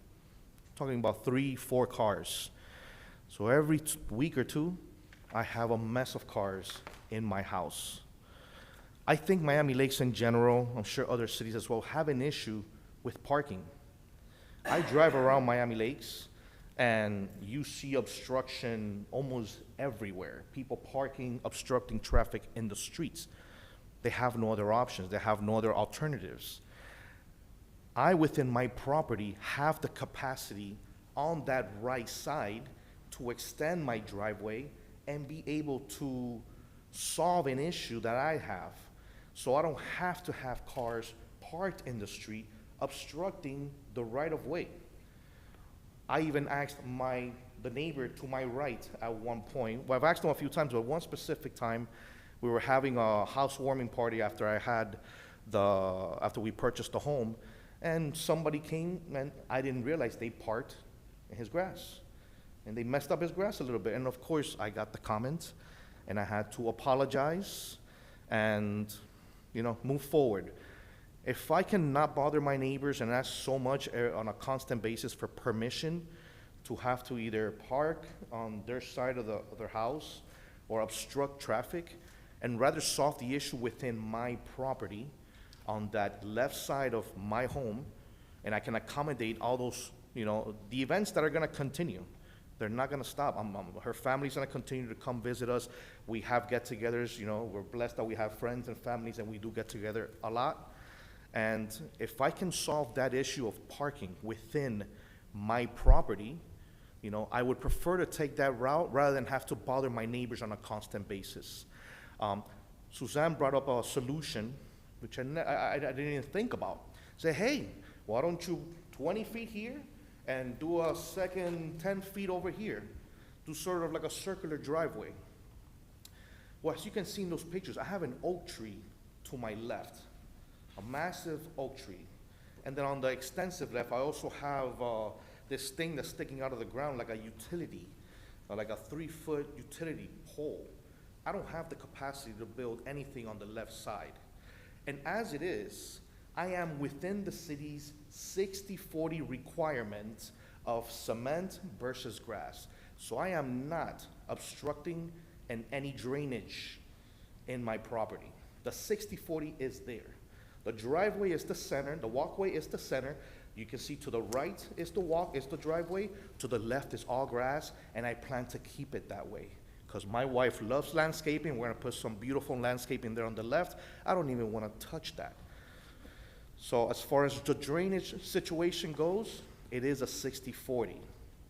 Talking about 3, 4 cars. So every week or 2, I have a mess of cars in my house. I think Miami Lakes in general, I'm sure other cities as well, have an issue with parking. I drive around Miami Lakes, and you see obstruction almost everywhere. People parking, obstructing traffic in the streets. They have no other options. They have no other alternatives. I, within my property, have the capacity on that right side to extend my driveway and be able to solve an issue that I have. So I don't have to have cars parked in the street obstructing the right-of-way. I even asked the neighbor to my right at one point. Well, I've asked him a few times, but one specific time, we were having a housewarming party after we purchased the home, and somebody came, and I didn't realize they parked in his grass. And they messed up his grass a little bit. And of course, I got the comment, and I had to apologize and, move forward. If I cannot bother my neighbors and ask so much on a constant basis for permission to have to either park on their side of their house or obstruct traffic, and rather solve the issue within my property on that left side of my home, and I can accommodate all those, the events that are gonna continue. They're not gonna stop. Her family's gonna continue to come visit us. We have get-togethers, we're blessed that we have friends and families, and we do get together a lot. And if I can solve that issue of parking within my property, I would prefer to take that route rather than have to bother my neighbors on a constant basis. Suzanne brought up a solution, which I didn't even think about. Say, hey, why don't you 20 feet here and do a second 10 feet over here? Do sort of like a circular driveway. Well, as you can see in those pictures, I have an oak tree to my left, a massive oak tree. And then on the extensive left, I also have this thing that's sticking out of the ground like a utility, like a 3-foot utility pole. I don't have the capacity to build anything on the left side. And as it is, I am within the city's 60-40 requirement of cement versus grass. So I am not obstructing any drainage in my property. The 60-40 is there. The driveway is the center, the walkway is the center. You can see to the right is the driveway, to the left is all grass, and I plan to keep it that way. Because my wife loves landscaping. We're gonna put some beautiful landscaping there on the left. I don't even wanna touch that. So as far as the drainage situation goes, it is a 60-40.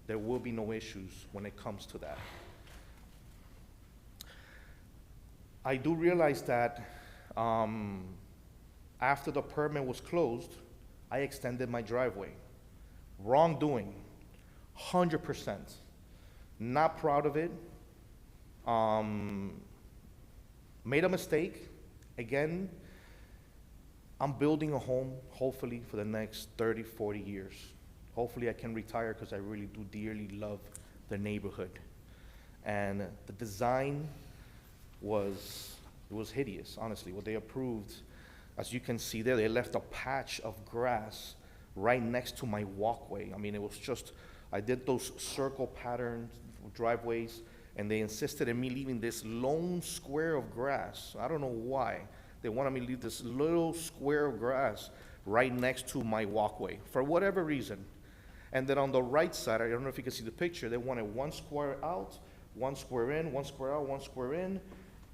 There will be no issues when it comes to that. I do realize that after the permit was closed, I extended my driveway. Wrongdoing, 100%. Not proud of it. Made a mistake. Again, I'm building a home, hopefully, for the next 30, 40 years. Hopefully I can retire because I really do dearly love the neighborhood. And the design was hideous, honestly. What they approved As you can see there, they left a patch of grass right next to my walkway. I mean, it was just, I did those circle pattern driveways, and they insisted on me leaving this lone square of grass. I don't know why. They wanted me to leave this little square of grass right next to my walkway, for whatever reason. And then on the right side, I don't know if you can see the picture, they wanted one square out, one square in, one square out, one square in,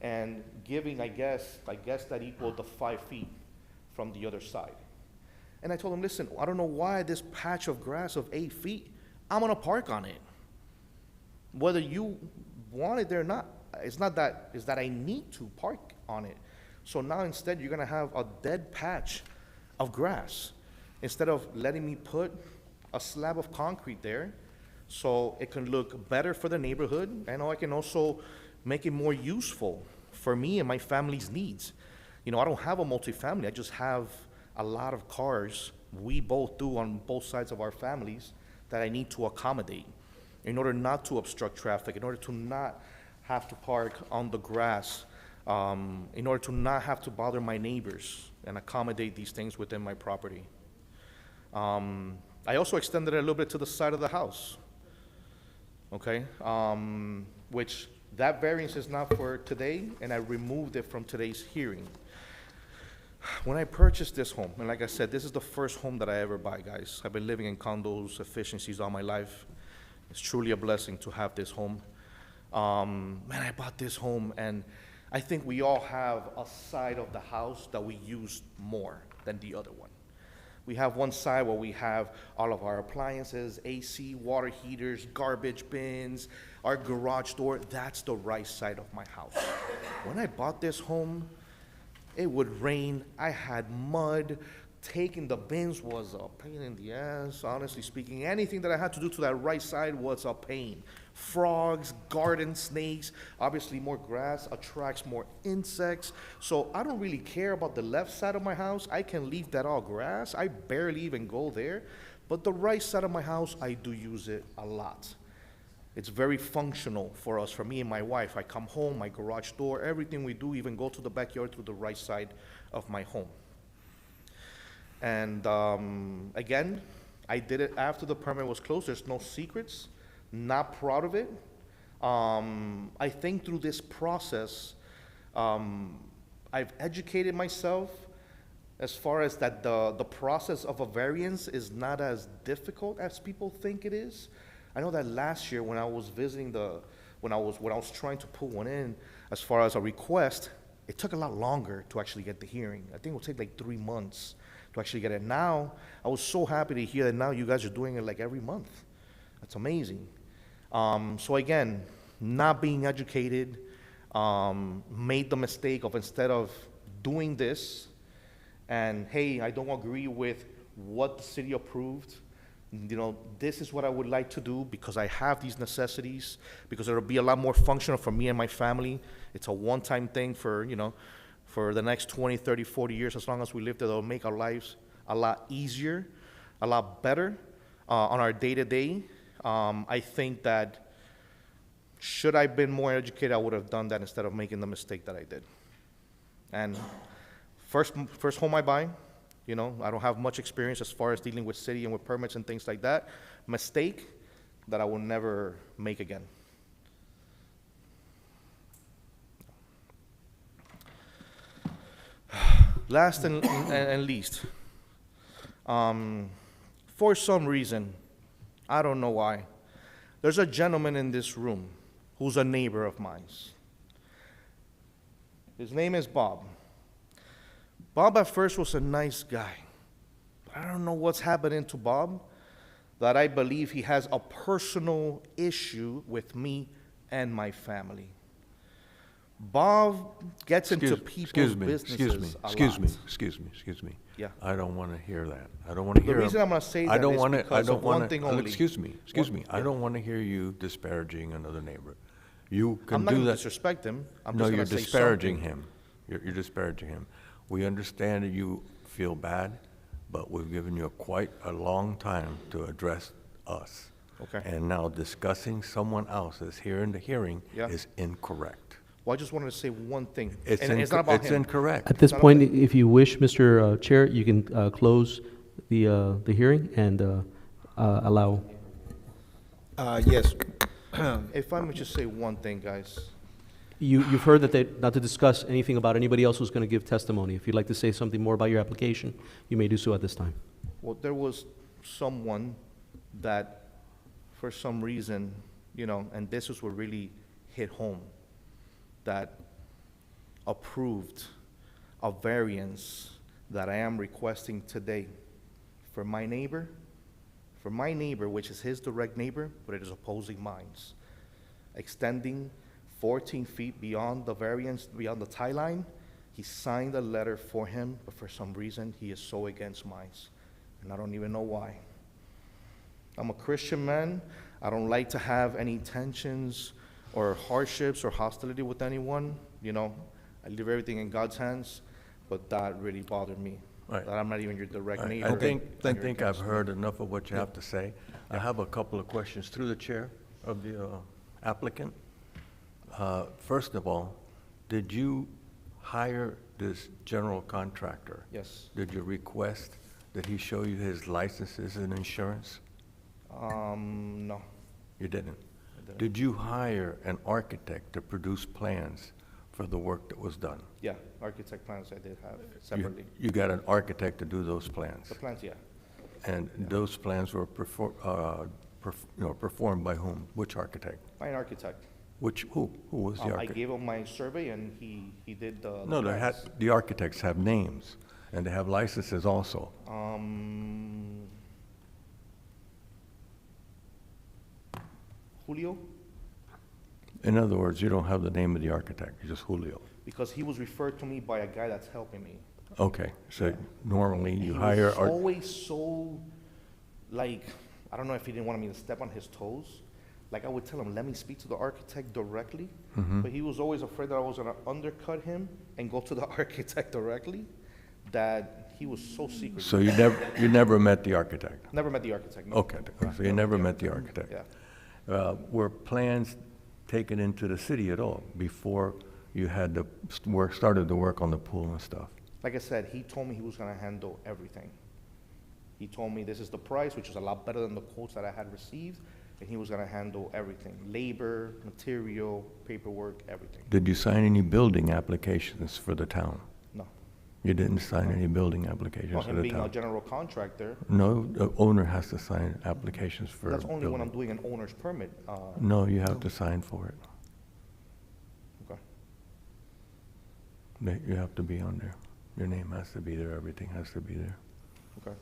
and giving, I guess that equaled the 5 feet from the other side. And I told them, listen, I don't know why this patch of grass of 8 feet, I'm gonna park on it. Whether you want it there or not, it's that I need to park on it. So now instead, you're gonna have a dead patch of grass, instead of letting me put a slab of concrete there, so it can look better for the neighborhood, and I can also make it more useful for me and my family's needs. You know, I don't have a multifamily, I just have a lot of cars, we both do on both sides of our families, that I need to accommodate in order not to obstruct traffic, in order to not have to park on the grass, in order to not have to bother my neighbors and accommodate these things within my property. I also extended it a little bit to the side of the house, okay? Which that variance is not for today, and I removed it from today's hearing. When I purchased this home, and like I said, this is the first home that I ever buy, guys. I've been living in condos, efficiencies all my life. It's truly a blessing to have this home. Man, I bought this home, and I think we all have a side of the house that we use more than the other one. We have one side where we have all of our appliances, AC, water heaters, garbage bins, our garage door. That's the right side of my house. When I bought this home, it would rain, I had mud, taking the bins was a pain in the ass, honestly speaking. Anything that I had to do to that right side was a pain. Frogs, garden snakes, obviously more grass attracts more insects. So I don't really care about the left side of my house. I can leave that all grass. I barely even go there. But the right side of my house, I do use it a lot. It's very functional for us, for me and my wife. I come home, my garage door, everything we do, even go to the backyard through the right side of my home. And again, I did it after the permit was closed. There's no secrets. Not proud of it. I think through this process, I've educated myself as far as that the process of a variance is not as difficult as people think it is. I know that last year when I was visiting when I was trying to put one in, as far as a request, it took a lot longer to actually get the hearing. I think it would take like 3 months to actually get it. Now, I was so happy to hear that now you guys are doing it like every month. That's amazing. So again, not being educated, made the mistake of, instead of doing this, and hey, I don't agree with what the city approved, you know, this is what I would like to do because I have these necessities, because it'll be a lot more functional for me and my family. It's a one-time thing for, you know, for the next 20, 30, 40 years, as long as we live there, it'll make our lives a lot easier, a lot better on our day-to-day. I think that should I have been more educated, I would have done that instead of making the mistake that I did. And first home I buy, you know, I don't have much experience as far as dealing with city and with permits and things like that. Mistake that I will never make again. Last and least, for some reason, I don't know why, there's a gentleman in this room who's a neighbor of mine. His name is Bob. Bob at first was a nice guy. I don't know what's happening to Bob, that I believe he has a personal issue with me and my family. Bob gets into people's businesses a lot. Excuse me. Yeah. I don't want to hear that. I don't want to hear. The reason I'm going to say that is because of one thing only. Excuse me. I don't want to hear you disparaging another neighbor. You can I'm not do going to that. disrespect him. I'm No, just you're going to say disparaging something. him. You're disparaging him. We understand that you feel bad, but we've given you quite a long time to address us. Okay. And now discussing someone else that's here in the hearing Yeah. is incorrect. Well, I just wanted to say one thing. It's and it's not about it's him. incorrect. At this Not point, okay. if you wish, Mr. Chair, you can close the hearing and allow. Yes. If I may just say one thing, guys. You've heard that they, not to discuss anything about anybody else who's going to give testimony. If you'd like to say something more about your application, you may do so at this time. Well, there was someone that, for some reason, you know, and this is what really hit home, that approved a variance that I am requesting today for my neighbor, which is his direct neighbor, but it is opposing mine's, extending 14 feet beyond the variance, beyond the tie line. He signed a letter for him, but for some reason, he is so against mine's, and I don't even know why. I'm a Christian man. I don't like to have any tensions or hardships or hostility with anyone. You know, I leave everything in God's hands, but that really bothered me. Right. That I'm not even your direct neighbor. I think and you're I've against me. heard enough of what you have to say. I have a couple of questions through the chair of the applicant. First of all, did you hire this general contractor? Yes. Did you request that he show you his licenses and insurance? No. You didn't? I didn't. Did you hire an architect to produce plans for the work that was done? Yeah, architect plans I did have separately. You got an architect to do those plans? The plans, yeah. And those plans were performed by whom? Which architect? By an architect. Who was the I architect? gave him my survey and he did the No, plans. the architects have names, and they have licenses also. Julio, In other words, you don't have the name of the architect, you're just Julio. because he was referred to me by a guy that's helping me. Okay, so normally you He hire, was always so, like, I don't know if he didn't want me to step on his toes. Like, I would tell him, let me speak to the architect directly, Mm-hmm. but he was always afraid that I was gonna undercut him and go to the architect directly, that he was so secretive. so you never met the architect? Never met the architect, no. Okay, so you never met the architect? Yeah. Were plans taken into the city at all before you had the started the work on the pool and stuff? Like I said, he told me he was gonna handle everything. He told me this is the price, which is a lot better than the quotes that I had received, and he was gonna handle everything, labor, material, paperwork, everything. Did you sign any building applications for the town? No. You didn't sign any building Well, applications for him the being a town? general contractor, No, the owner has to sign applications for that's only when I'm building. doing an owner's permit. No, you have to sign for it. Okay. You have to be on there. Your name has to be there, everything has to be there. Okay.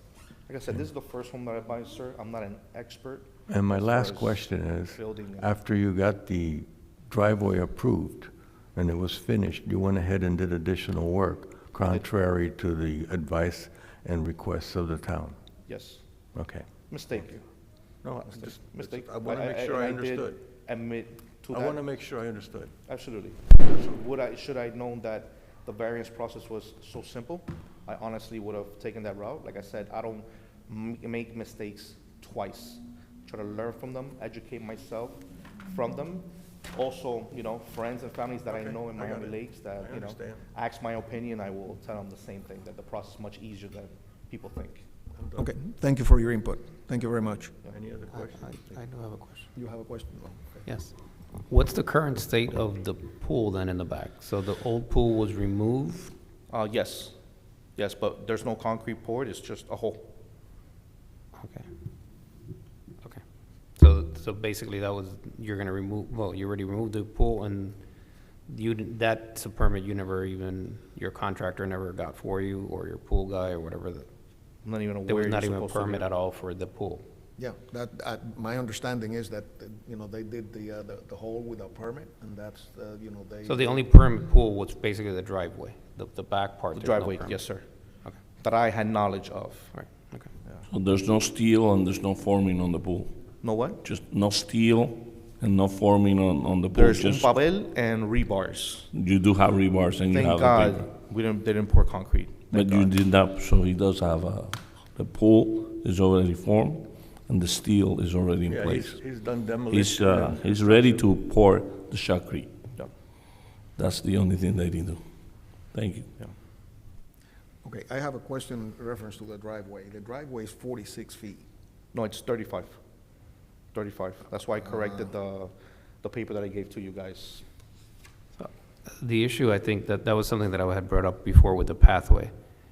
Like I said, this is the first home that I buy, sir. I'm not an expert. And my as far last as question is, building and- after you got the driveway approved and it was finished, you went ahead and did additional work contrary to the advice and requests of the town? Yes. Okay. Mistake. No, Mistake. I want to make sure I and did understood. admit to I that. want to make sure I understood. Absolutely. Should I known that the variance process was so simple, I honestly would have taken that route. Like I said, I don't make mistakes twice. Try to learn from them, educate myself from them. Also, you know, friends and families that I Okay, know in I got Miami it. Lakes that, I you know, understand. ask my opinion, I will tell them the same thing, that the process is much easier than people think. I'm done. Okay, thank you for your input. Thank you very much. Any other questions? I do have a question. You have a question? Yes. What's the current state of the pool then in the back? So the old pool was removed? Yes, yes, but there's no concrete poured, it's just a hole. Okay. Okay. So basically that was, you're gonna remove, well, you already removed the pool and that's a permit you never even, your contractor never got for you, or your pool guy, or whatever. I'm not even aware There was you're not even a supposed to permit do it. at all for the pool. Yeah, my understanding is that, you know, they did the hole without permit, and that's, you know, they. So the only permit pool was basically the driveway, the back part? The there's no driveway, permit. yes, sir, Okay, that I had knowledge of. right, okay. So there's no steel and there's no forming on the pool? Know what? Just no steel and no forming on the pool? There's un Just, papel and rebars. you do have rebars and you Thank have the God, paper? they didn't pour concrete. But Thank you God. did not, so he does have the pool is already formed and the steel is already in Yeah, place. he's done demolition. He's ready to pour the shotcrete. Yeah. That's the only thing they didn't do. Thank you. Okay, I have a question in reference to the driveway. The driveway is 46 feet. No, it's 35. 35. That's why I corrected the paper that I gave to you guys. The issue, I think, that was something that I had brought up before with the pathway.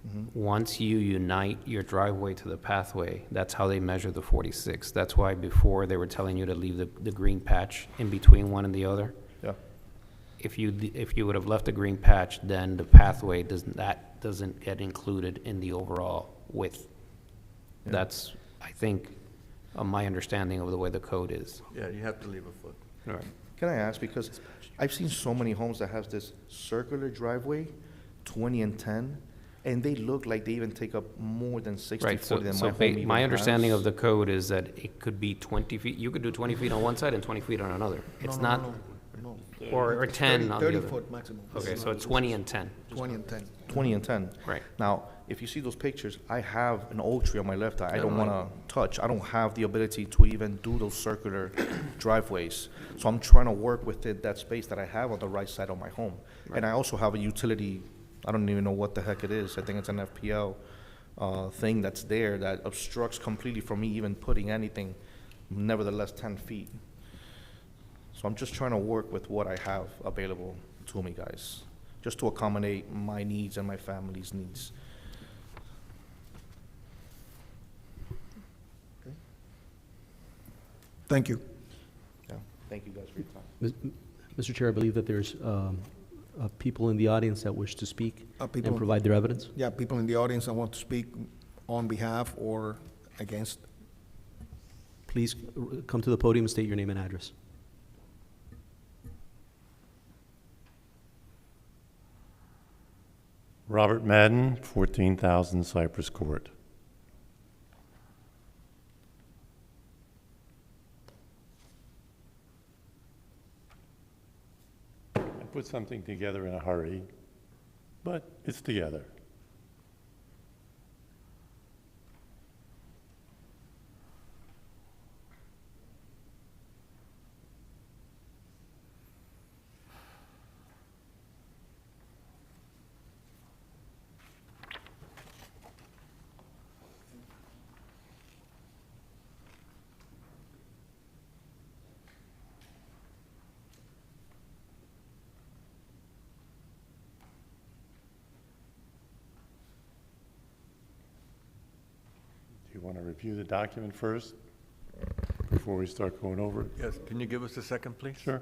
Mhm. Once you unite your driveway to the pathway, that's how they measure the 46. That's why before they were telling you to leave the green patch in between one and the other. Yeah. If you would have left the green patch, then the pathway doesn't get included in the overall width. Yeah. That's, I think, my understanding of the way the code is. Yeah, you have to leave a foot. Right. Can I ask, because I've seen so many homes that have this circular driveway, 20 and 10, and they look like they even take up more than 60, Right, 40 than so my home even my understanding has. of the code is that it could be 20 feet, you could do 20 feet on one side and 20 feet on another. It's No, not, no, no. or 10 on the 30 other. foot maximum. Okay, so it's 20 and 10. 20 and 10. 20 and 10. Right. Now, if you see those pictures, I have an oak tree on my left that I Yeah, don't right. want to touch. I don't have the ability to even do those circular driveways. So I'm trying to work within that space that I have on the right side of my home. And I also have a utility, I don't even know what the heck it is. I think it's an FPL thing that's there that obstructs completely from me even putting anything, nevertheless 10 feet. So I'm just trying to work with what I have available to me, guys, just to accommodate my needs and my family's needs. Thank you. Yeah, thank you guys for your time. Mr. Chair, I believe that there's people in the audience that wish to speak People- and provide their evidence. Yeah, people in the audience that want to speak on behalf or against. Please come to the podium and state your name and address. Robert Madden, 14,000 Cypress Court. I put something together in a hurry, but it's together. Do you want to review the document first before we start going over it? Yes, can you give us a second, please? Sure.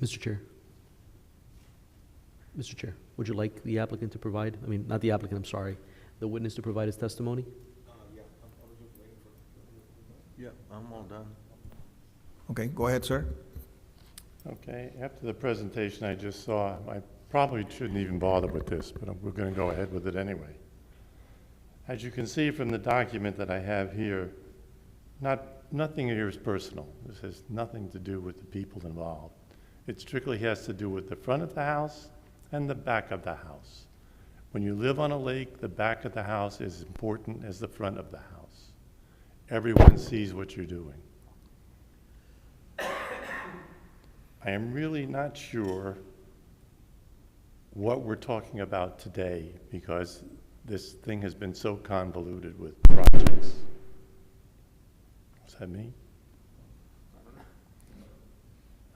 Mr. Chair. Mr. Chair, would you like the applicant to provide, I mean, not the applicant, I'm sorry, the witness to provide his testimony? Yeah, I'm all done. Okay, go ahead, sir. Okay, after the presentation I just saw, I probably shouldn't even bother with this, but we're going to go ahead with it anyway. As you can see from the document that I have here, nothing here is personal. This has nothing to do with the people involved. It strictly has to do with the front of the house and the back of the house. When you live on a lake, the back of the house is as important as the front of the house. Everyone sees what you're doing. I am really not sure what we're talking about today because this thing has been so convoluted with projects. Is that me?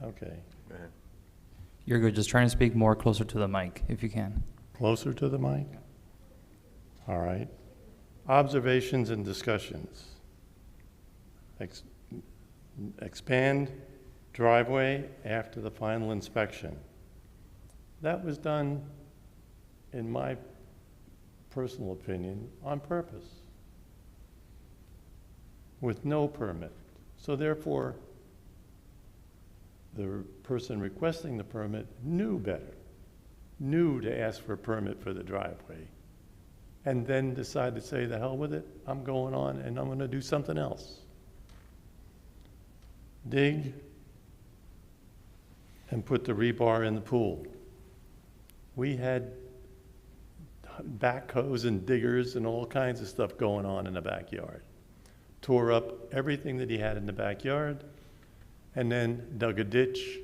Okay. Go ahead. You're good. Just trying to speak more closer to the mic, if you can. Closer to the mic? All right. Observations and discussions. Expand driveway after the final inspection. That was done, in my personal opinion, on purpose, with no permit. So therefore, the person requesting the permit knew better, knew to ask for a permit for the driveway, and then decided to say, the hell with it, I'm going on and I'm going to do something else. Dig and put the rebar in the pool. We had backhoes and diggers and all kinds of stuff going on in the backyard. Tore up everything that he had in the backyard and then dug a ditch.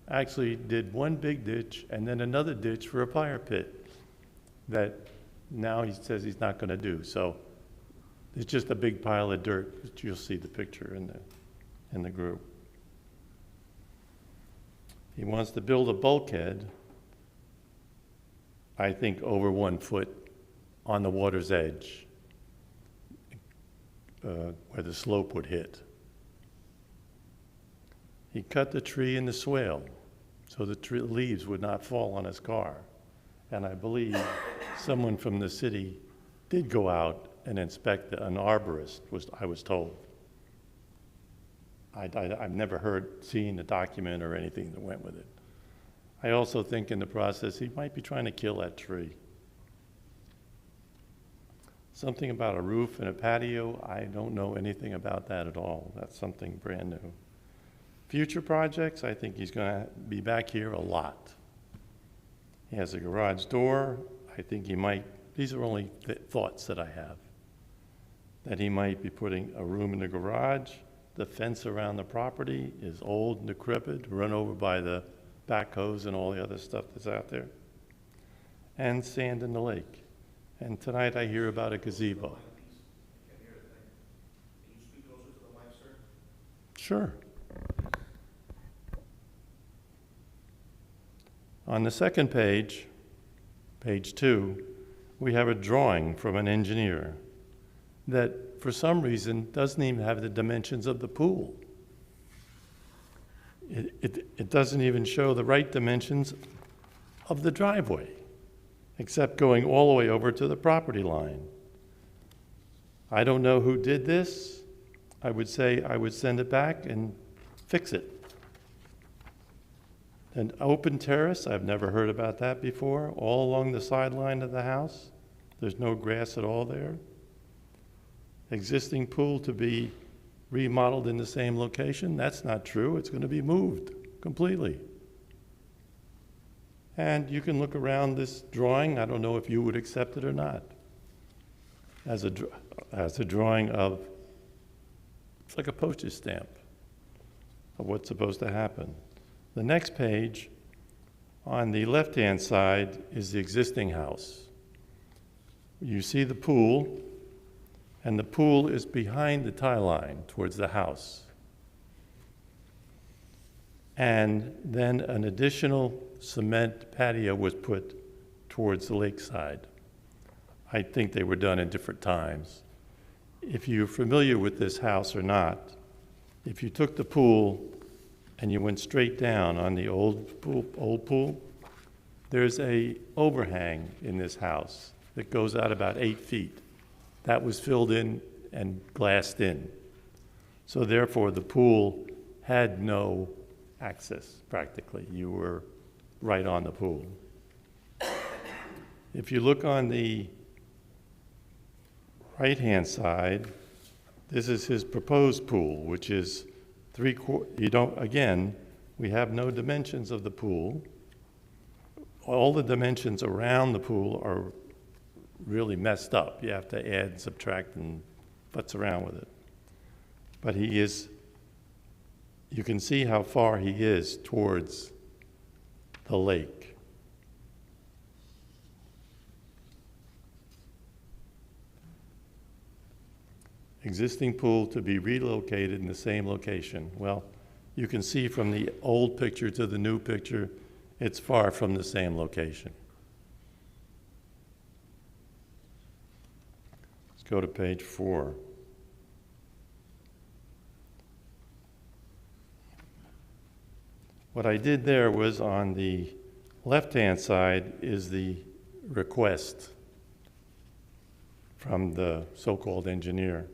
Actually did one big ditch and then another ditch for a fire pit that now he says he's not going to do. So it's just a big pile of dirt. You'll see the picture in the group. He wants to build a bulkhead, I think over 1 foot on the water's edge, where the slope would hit. He cut the tree in the swale so the leaves would not fall on his car. And I believe someone from the city did go out and inspect an arborist, I was told. I've never seen a document or anything that went with it. I also think in the process he might be trying to kill that tree. Something about a roof and a patio, I don't know anything about that at all. That's something brand new. Future projects, I think he's going to be back here a lot. He has a garage door. I think he might, these are only thoughts that I have, that he might be putting a room in the garage. The fence around the property is old and decrepit, run over by the backhoes and all the other stuff that's out there. And sand in the lake. And tonight I hear about a gazebo. Sure. On the second page, page 2, we have a drawing from an engineer that for some reason doesn't even have the dimensions of the pool. It doesn't even show the right dimensions of the driveway, except going all the way over to the property line. I don't know who did this. I would say I would send it back and fix it. An open terrace, I've never heard about that before, all along the sideline of the house. There's no grass at all there. Existing pool to be remodeled in the same location, that's not true. It's going to be moved completely. And you can look around this drawing. I don't know if you would accept it or not. As a drawing of, it's like a postage stamp of what's supposed to happen. The next page, on the left-hand side, is the existing house. You see the pool, and the pool is behind the tie line towards the house. And then an additional cement patio was put towards the lakeside. I think they were done at different times. If you're familiar with this house or not, if you took the pool and you went straight down on the old pool, there's a overhang in this house that goes out about 8 feet. That was filled in and glassed in. So therefore, the pool had no access, practically. You were right on the pool. If you look on the right-hand side, this is his proposed pool, which is again, we have no dimensions of the pool. All the dimensions around the pool are really messed up. You have to add, subtract, and futz around with it. But you can see how far he is towards the lake. Existing pool to be relocated in the same location. Well, you can see from the old picture to the new picture, it's far from the same location. Let's go to page 4. What I did there was on the left-hand side is the request from the so-called engineer.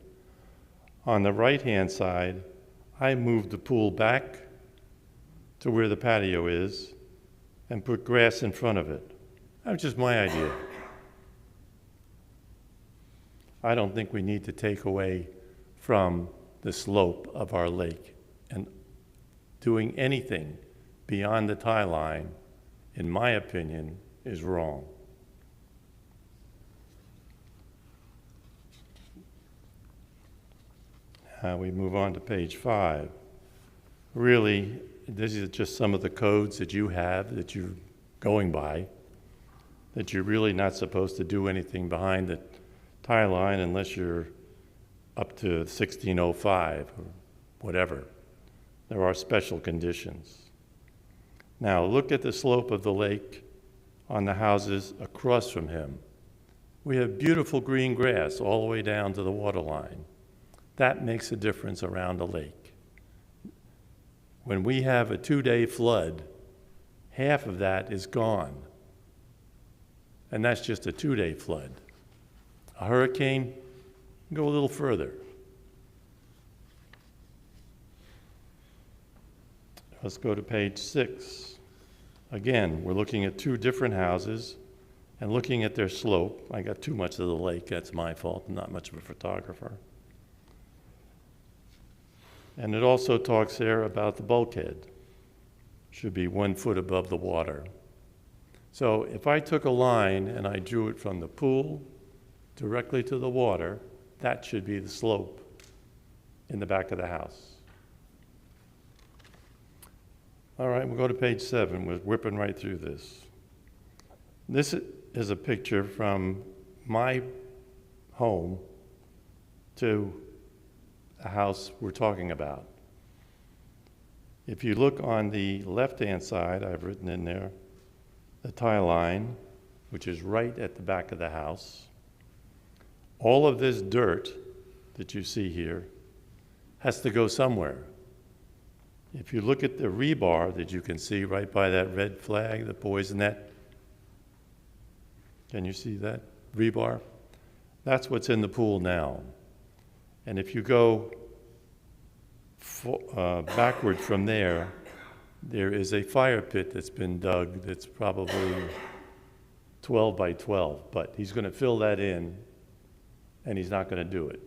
On the right-hand side, I moved the pool back to where the patio is and put grass in front of it. That was just my idea. I don't think we need to take away from the slope of our lake, and doing anything beyond the tie line, in my opinion, is wrong. We move on to page 5. Really, this is just some of the codes that you have that you're going by, that you're really not supposed to do anything behind the tie line unless you're up to 1605 or whatever. There are special conditions. Now, look at the slope of the lake on the houses across from him. We have beautiful green grass all the way down to the water line. That makes a difference around a lake. When we have a 2-day flood, half of that is gone. And that's just a 2-day flood. A hurricane, go a little further. Let's go to page 6. Again, we're looking at 2 different houses and looking at their slope. I got too much of the lake, that's my fault. I'm not much of a photographer. And it also talks there about the bulkhead. Should be 1 foot above the water. So if I took a line and I drew it from the pool directly to the water, that should be the slope in the back of the house. All right, we'll go to page 7. We're whipping right through this. This is a picture from my home to the house we're talking about. If you look on the left-hand side, I've written in there the tie line, which is right at the back of the house. All of this dirt that you see here has to go somewhere. If you look at the rebar that you can see right by that red flag, the boys net, can you see that rebar? That's what's in the pool now. And if you go backward from there, there is a fire pit that's been dug that's probably 12 by 12, but he's going to fill that in, and he's not going to do it.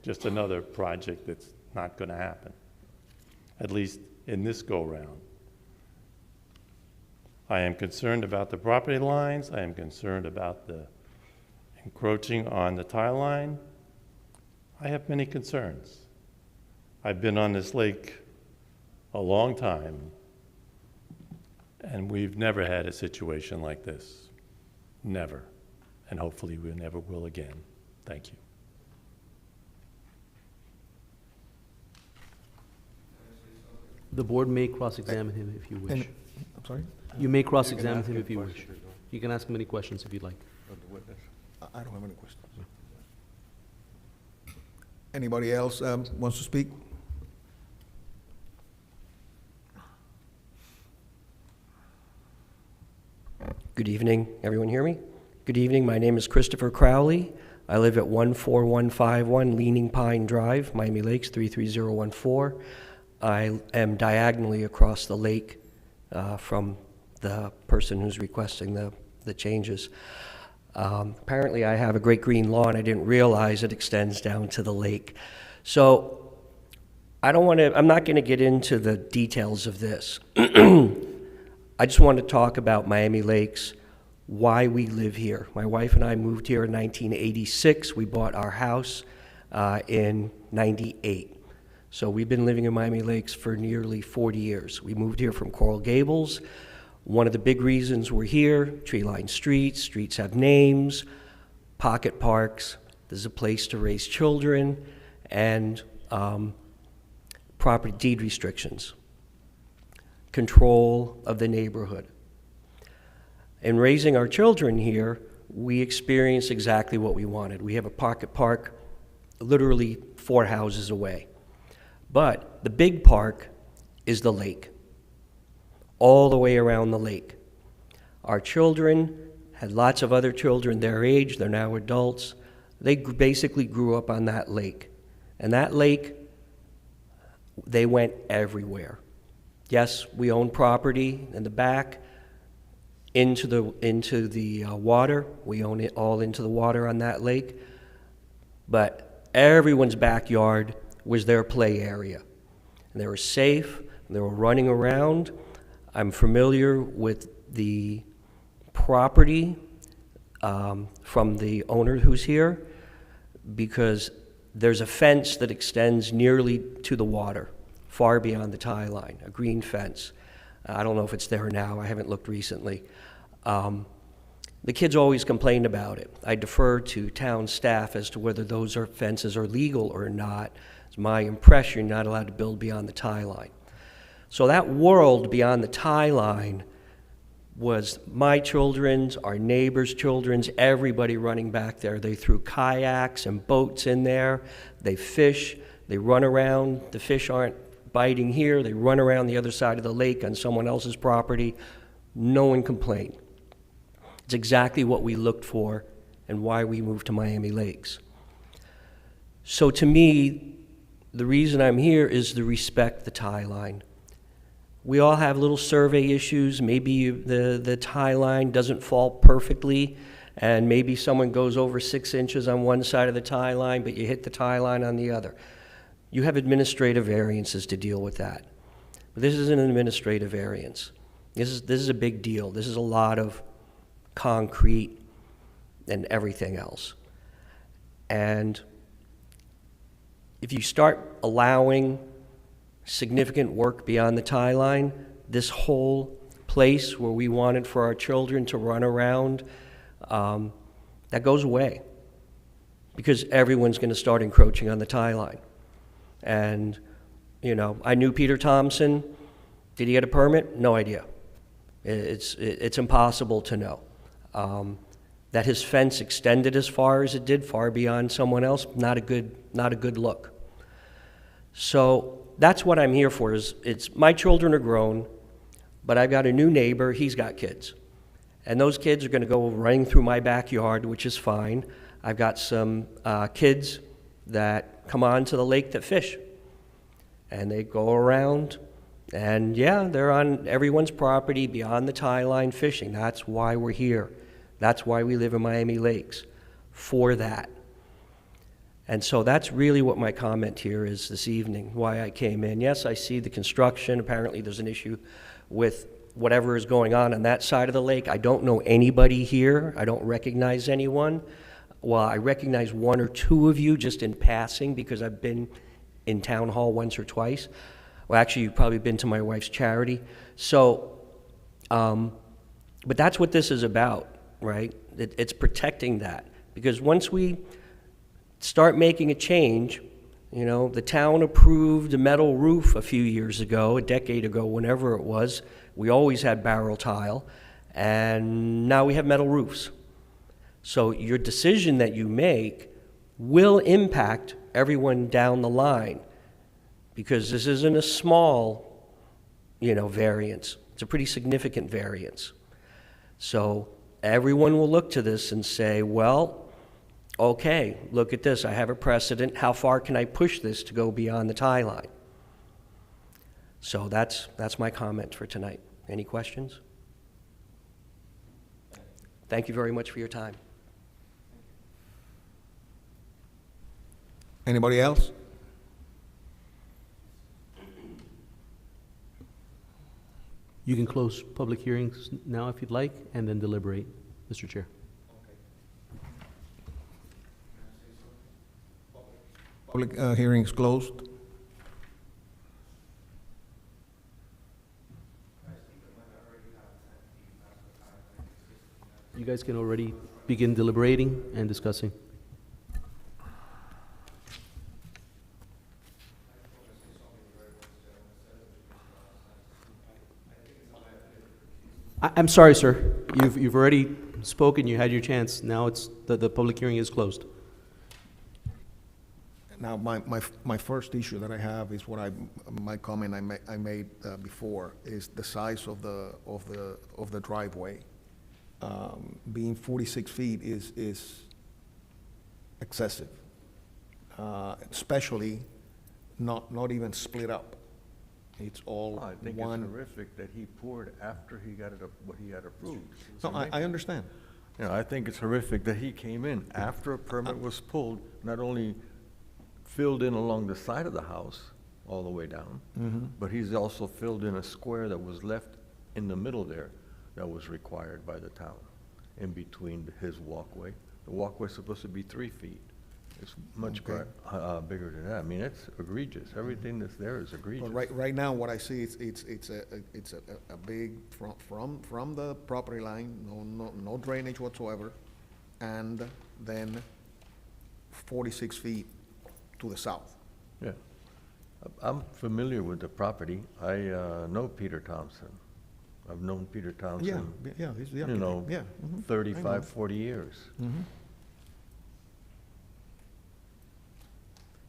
Just another project that's not going to happen, at least in this go-round. I am concerned about the property lines. I am concerned about the encroaching on the tie line. I have many concerns. I've been on this lake a long time, and we've never had a situation like this. Never. And hopefully we never will again. Thank you. The board may cross-examine him if you wish. I'm sorry? You may cross-examine him if you wish. You can ask him any questions if you'd like. I don't have any questions. Anybody else wants to speak? Good evening. Everyone hear me? Good evening. My name is Christopher Crowley. I live at 14151 Leaning Pine Drive, Miami Lakes, 33014. I am diagonally across the lake from the person who's requesting the changes. Apparently I have a great green lawn. I didn't realize it extends down to the lake. So I'm not going to get into the details of this. I just want to talk about Miami Lakes, why we live here. My wife and I moved here in 1986. We bought our house in 98. So we've been living in Miami Lakes for nearly 40 years. We moved here from Coral Gables. One of the big reasons we're here, tree-lined streets, streets have names, pocket parks, there's a place to raise children, and property deed restrictions, control of the neighborhood. In raising our children here, we experienced exactly what we wanted. We have a pocket park literally 4 houses away. But the big park is the lake, all the way around the lake. Our children had lots of other children their age. They're now adults. They basically grew up on that lake. And that lake, they went everywhere. Yes, we own property in the back into the water. We own it all into the water on that lake. But everyone's backyard was their play area. And they were safe, they were running around. I'm familiar with the property from the owner who's here because there's a fence that extends nearly to the water, far beyond the tie line, a green fence. I don't know if it's there now, I haven't looked recently. The kids always complained about it. I defer to town staff as to whether those fences are legal or not. It's my impression you're not allowed to build beyond the tie line. So that world beyond the tie line was my children's, our neighbors' children's, everybody running back there. They threw kayaks and boats in there. They fish, they run around. The fish aren't biting here. They run around the other side of the lake on someone else's property. No one complained. It's exactly what we looked for and why we moved to Miami Lakes. So to me, the reason I'm here is to respect the tie line. We all have little survey issues. Maybe the tie line doesn't fall perfectly, and maybe someone goes over 6 inches on one side of the tie line, but you hit the tie line on the other. You have administrative variances to deal with that. But this isn't an administrative variance. This is a big deal. This is a lot of concrete and everything else. And if you start allowing significant work beyond the tie line, this whole place where we wanted for our children to run around, that goes away because everyone's going to start encroaching on the tie line. And, you know, I knew Peter Thompson. Did he get a permit? No idea. It's impossible to know. That his fence extended as far as it did, far beyond someone else, not a good look. So that's what I'm here for. It's my children are grown, but I've got a new neighbor. He's got kids, and those kids are going to go running through my backyard, which is fine. I've got some kids that come onto the lake that fish, and they go around, and yeah, they're on everyone's property beyond the tie line fishing. That's why we're here. That's why we live in Miami Lakes, for that. And so that's really what my comment here is this evening, why I came in. Yes, I see the construction. Apparently there's an issue with whatever is going on that side of the lake. I don't know anybody here. I don't recognize anyone. Well, I recognize 1 or 2 of you just in passing because I've been in town hall once or twice. Well, actually, you've probably been to my wife's charity. So, but that's what this is about, right? It's protecting that. Because once we start making a change, you know, the town approved a metal roof a few years ago, a decade ago, whenever it was. We always had barrel tile, and now we have metal roofs. So your decision that you make will impact everyone down the line, because this isn't a small, you know, variance. It's a pretty significant variance. So everyone will look to this and say, well, okay, look at this, I have a precedent, how far can I push this to go beyond the tie line? So that's my comment for tonight. Any questions? Thank you very much for your time. Anybody else? You can close public hearings now if you'd like, and then deliberate, Mr. Chair. Public hearing is closed. You guys can already begin deliberating and discussing. I'm sorry, sir. You've already spoken, you had your chance. Now it's, the public hearing is closed. Now, my first issue that I have is what my comment I made before, is the size of the driveway. Being 46 feet is excessive, especially not even split up. It's all I think one. it's horrific that he poured after he got what he had approved. No, I understand. You know, I think it's horrific that he came in after a permit was pulled, not only filled in along the side of the house all the way down, but he's also filled in a square that was left in the middle there that was required by the town, in between his walkway. The walkway's supposed to be 3 feet. It's much bigger than that. I mean, it's egregious. Everything that's there is egregious. But right now, what I see, it's a big, from the property line, no drainage whatsoever, and then 46 feet to the south. Yeah. I'm familiar with the property. I know Peter Thompson. I've known Peter Thompson. Yeah, he's the You architect. know, Yeah. I know. 35, 40 years.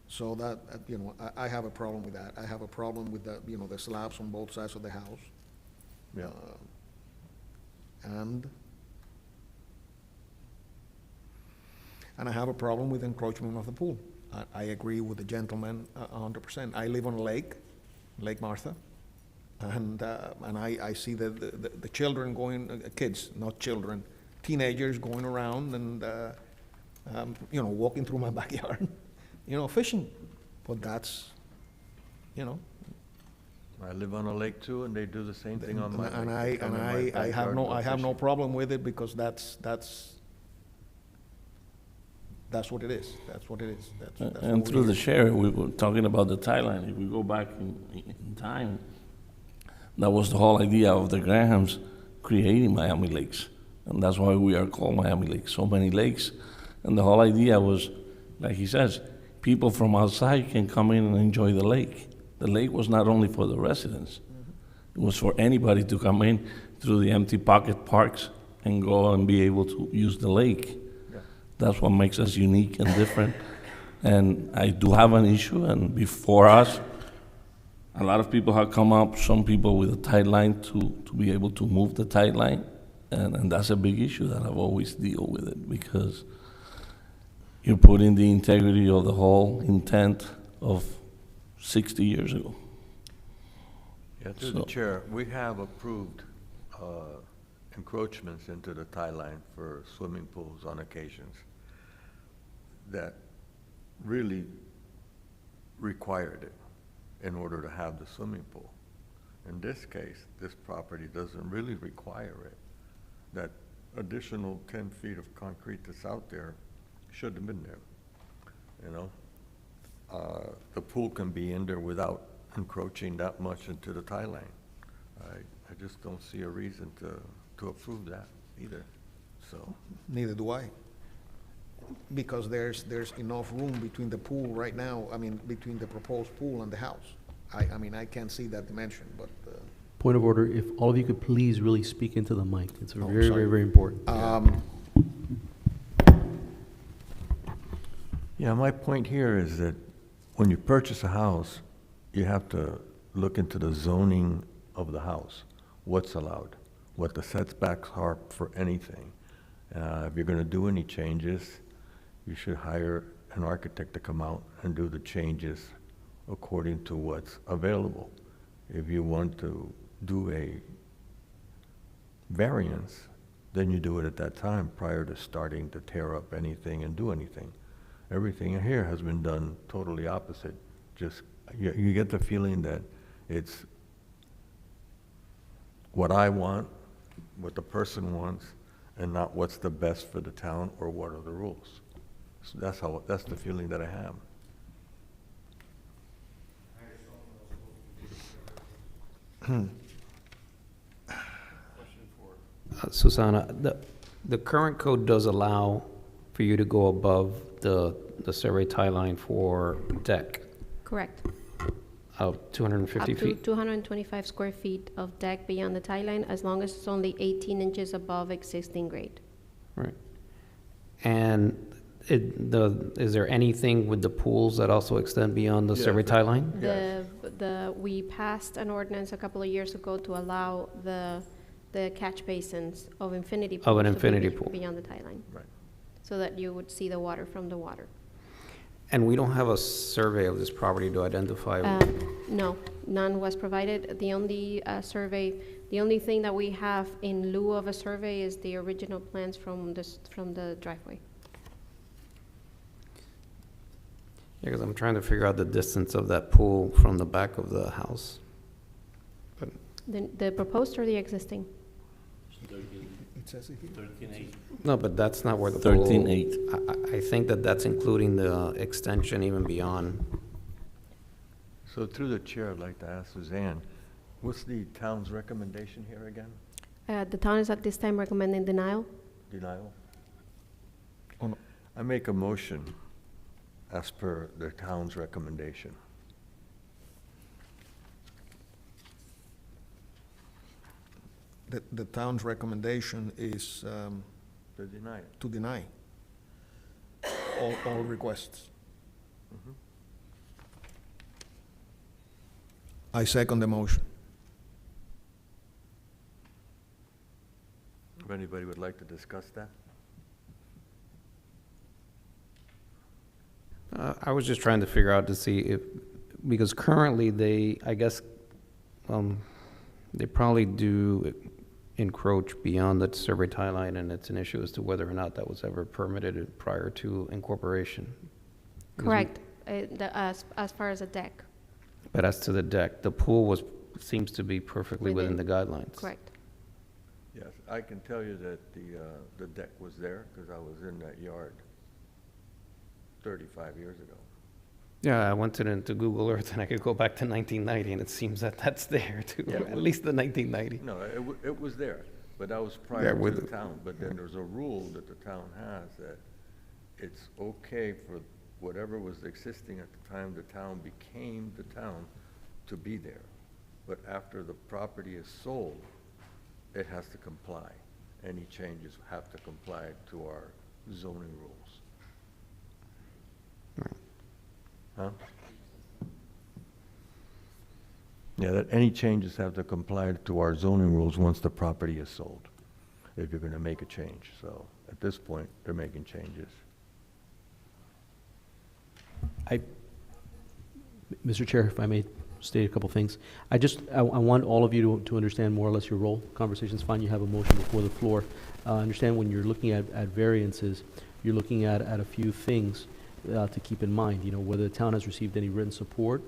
So that, you know, I have a problem with that. I have a problem with the, you know, the slabs on both sides of the house. Yeah. And I have a problem with encroachment of the pool. I agree with the gentleman 100%. I live on a lake, Lake Martha, and I see the children going, kids, not children, teenagers going around and, you know, walking through my backyard, you know, fishing. But that's, you know. I live on a lake too, and they do the same thing on my And lake. They come in my I have backyard no, and go I have no fishing. problem with it because that's what it is. That's what it is. That's And what through we the do. chair, we were talking about the tie line. If we go back in time, that was the whole idea of the Grahams creating Miami Lakes. And that's why we are called Miami Lakes, so many lakes. And the whole idea was, like he says, people from outside can come in and enjoy the lake. The lake was not only for the residents. It was for anybody to come in through the empty pocket parks and go and be able to use the lake. That's what makes us unique and different. And I do have an issue, and before us, a lot of people have come up, some people with a tight line to be able to move the tight line. And that's a big issue that I've always deal with it, because you're putting the integrity of the whole intent of 60 years ago. Yeah, through the chair, we have approved encroachments into the tie line for swimming pools on occasions that really required it in order to have the swimming pool. In this case, this property doesn't really require it. That additional 10 feet of concrete that's out there should have been there, you know? The pool can be in there without encroaching that much into the tie line. I just don't see a reason to approve that either, so. Neither do I. Because there's enough room between the pool right now, I mean, between the proposed pool and the house. I mean, I can't see that dimension, but. Point of order, if all of you could please really speak into the mic. It's Oh, very, sorry. very, very important. Yeah, my point here is that when you purchase a house, you have to look into the zoning of the house, what's allowed, what the setbacks are for anything. If you're gonna do any changes, you should hire an architect to come out and do the changes according to what's available. If you want to do a variance, then you do it at that time prior to starting to tear up anything and do anything. Everything here has been done totally opposite. Just, you get the feeling that it's what I want, what the person wants, and not what's the best for the town or what are the rules. So that's the feeling that I have. Susana, the current code does allow for you to go above the survey tie line for deck Correct. of 250 Up to feet. 225 square feet of deck beyond the tie line, as long as it's only 18 inches above existing grade. Right. And is there anything with the pools that also extend beyond the Yes, survey tie line? Yes. We passed an ordinance a couple of years ago to allow the catch basins of infinity pools. Of an to be infinity pool. Beyond the tie line. Right. So that you would see the water from the water. And we don't have a survey of this property to identify. No, none was provided. The only the only thing that we have in lieu of a survey is the original plans from the driveway. Yeah, because I'm trying to figure out the distance of that pool from the back of the house. The proposed or the existing? It says it here. No, but that's not where the pool. 13.8. I think that's including the extension even beyond. So through the chair, I'd like to ask Suzanne, what's the town's recommendation here again? The town is at this time recommending denial. Denial? Oh, no. I make a motion as per the town's recommendation. The town's recommendation is To deny it. to deny all requests. Mhm. I second the motion. If anybody would like to discuss that? I was just trying to figure out to see if, because currently I guess, they probably do encroach beyond the survey tie line, and it's an issue as to whether or not that was ever permitted prior to incorporation. Because we- Correct. As far as a deck. But as to the deck, the pool seems to be perfectly within the guidelines. Correct. Yes, I can tell you that the deck was there because I was in that yard 35 years ago. Yeah, I went into Google Earth and I could go back to 1990 and it seems that that's there too, Yeah, at least the 1990. No, it was there, but that was Yeah, prior to with the the- town. But then there's a rule that the town has that it's okay for whatever was existing at the time the town became the town to be there. But after the property is sold, it has to comply. Any changes have to comply to our zoning rules. Huh? Yeah, that any changes have to comply to our zoning rules once the property is sold, if you're gonna make a change. So at this point, they're making changes. Mr. Chair, if I may state a couple things. I want all of you to understand more or less your role. Conversation's fine, you have a motion before the floor. Understand when you're looking at variances, you're looking at a few things to keep in mind. You know, whether the town has received any written support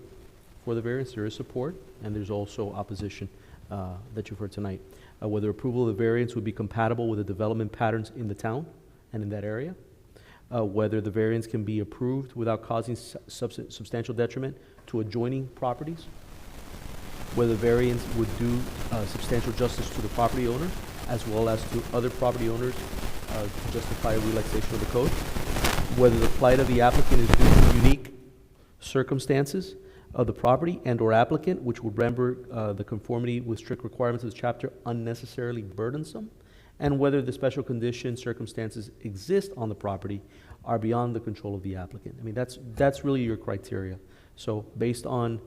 for the variance, there is support, and there's also opposition that you've heard tonight. Whether approval of the variance would be compatible with the development patterns in the town and in that area. Whether the variance can be approved without causing substantial detriment to adjoining properties. Whether the variance would do substantial justice to the property owner as well as to other property owners to justify a relaxation of the code. Whether the plight of the applicant is due to unique circumstances of the property and/or applicant, which would render the conformity with strict requirements of this chapter unnecessarily burdensome, and whether the special conditions, circumstances exist on the property are beyond the control of the applicant. I mean, that's really your criteria. So based on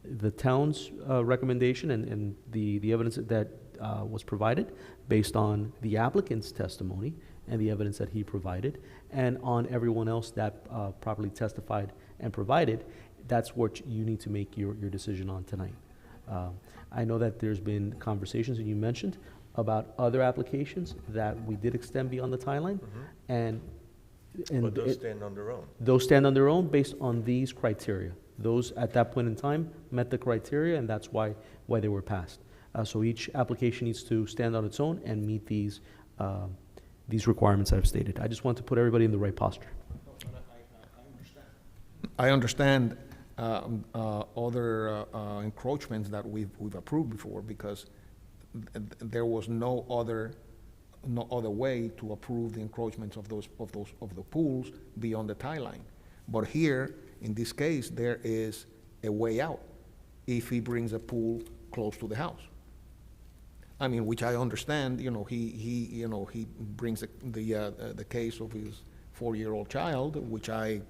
the town's recommendation and the evidence that was provided, based on the applicant's testimony and the evidence that he provided, and on everyone else that properly testified and provided. That's what you need to make your decision on tonight. I know that there's been conversations, and you mentioned, about other applications that we did extend beyond the timeline, and But those stand on their own. those stand on their own based on these criteria. Those, at that point in time, met the criteria, and that's why they were passed. So each application needs to stand on its own and meet these requirements I've stated. I just want to put everybody in the right posture. I understand other encroachments that we've approved before, because there was no other way to approve the encroachments of the pools beyond the tie line. But here, in this case, there is a way out if he brings a pool close to the house. I mean, which I understand, he brings the case of his 4-year-old child, which I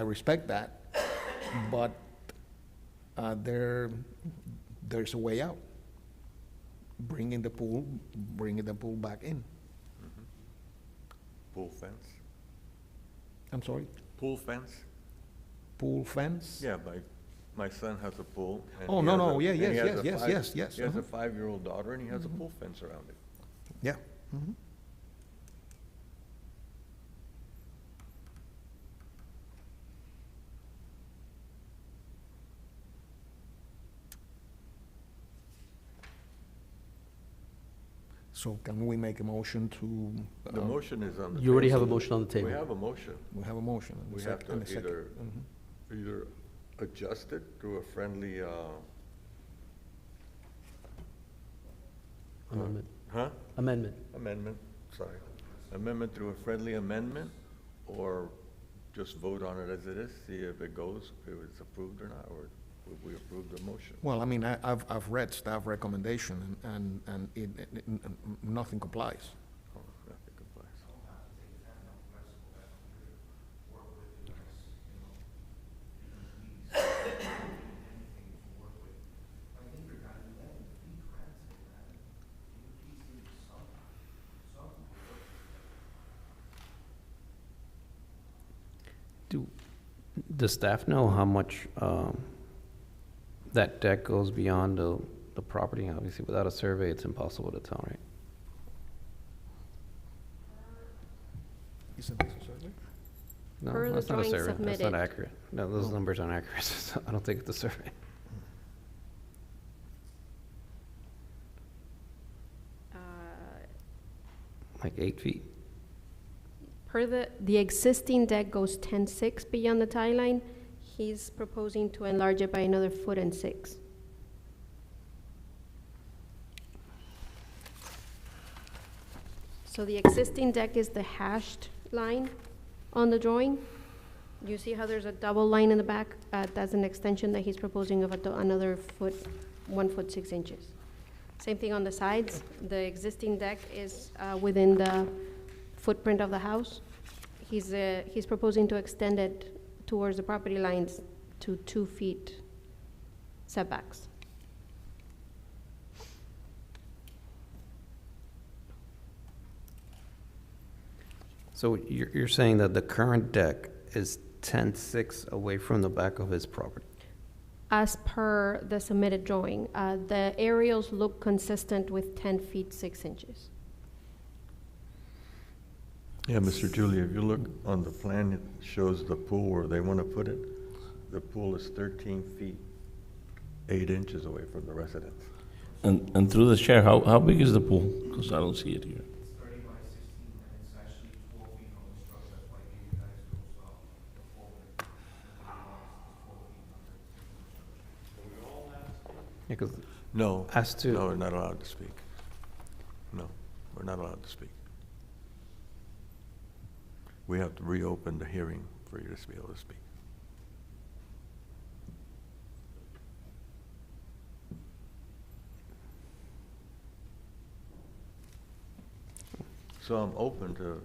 respect that, but there's a way out. Bringing the pool back in. Pool fence? I'm sorry? Pool fence? Pool fence? Yeah, my son has a pool. And Oh, he no, has no, a- yeah, and he yes, has a yes, five- yes, yes, He has a uh-huh. 5-year-old daughter, and he has a pool fence around it. Yeah. Mhm. So can we make a motion to? The motion is on the. You already table. have a motion on the table. We have a motion. We have a motion. and a We sec- have to and a second. either adjust it through a friendly, Amendment. huh? Amendment. Amendment, sorry. Amendment through a friendly amendment, or just vote on it as it is, see if it goes, if it's approved or not, or if we approve the motion. Well, I mean, I've read staff recommendation, and nothing complies. Oh, nothing complies. Does staff know how much that deck goes beyond the property? Obviously, without a survey, it's impossible to tell, right? Isn't this a survey? No, Per the that's not a drawing survey. That's not submitted. accurate. No, those numbers aren't accurate. So I don't think it's a survey. Like 8 feet? Per the existing deck goes 10.6 beyond the tie line. He's proposing to enlarge it by another 1.6 feet. So the existing deck is the hashed line on the drawing. You see how there's a double line in the back? That's an extension that he's proposing of another 1 foot 6 inches. Same thing on the sides. The existing deck is within the footprint of the house. He's proposing to extend it towards the property lines to 2 feet setbacks. So you're saying that the current deck is 10.6 away from the back of his property? As per the submitted drawing, the aerials look consistent with 10 feet 6 inches. Yeah, Mr. Julia, if you look on the plan, it shows the pool where they want to put it. The pool is 13 feet, 8 inches away from the residence. And through the chair, how big is the pool? Because I don't see it here. Yeah, 'cause No, as to- no, we're not allowed to speak. No, we're not allowed to speak. We have to reopen the hearing for you to be able to speak. So I'm open to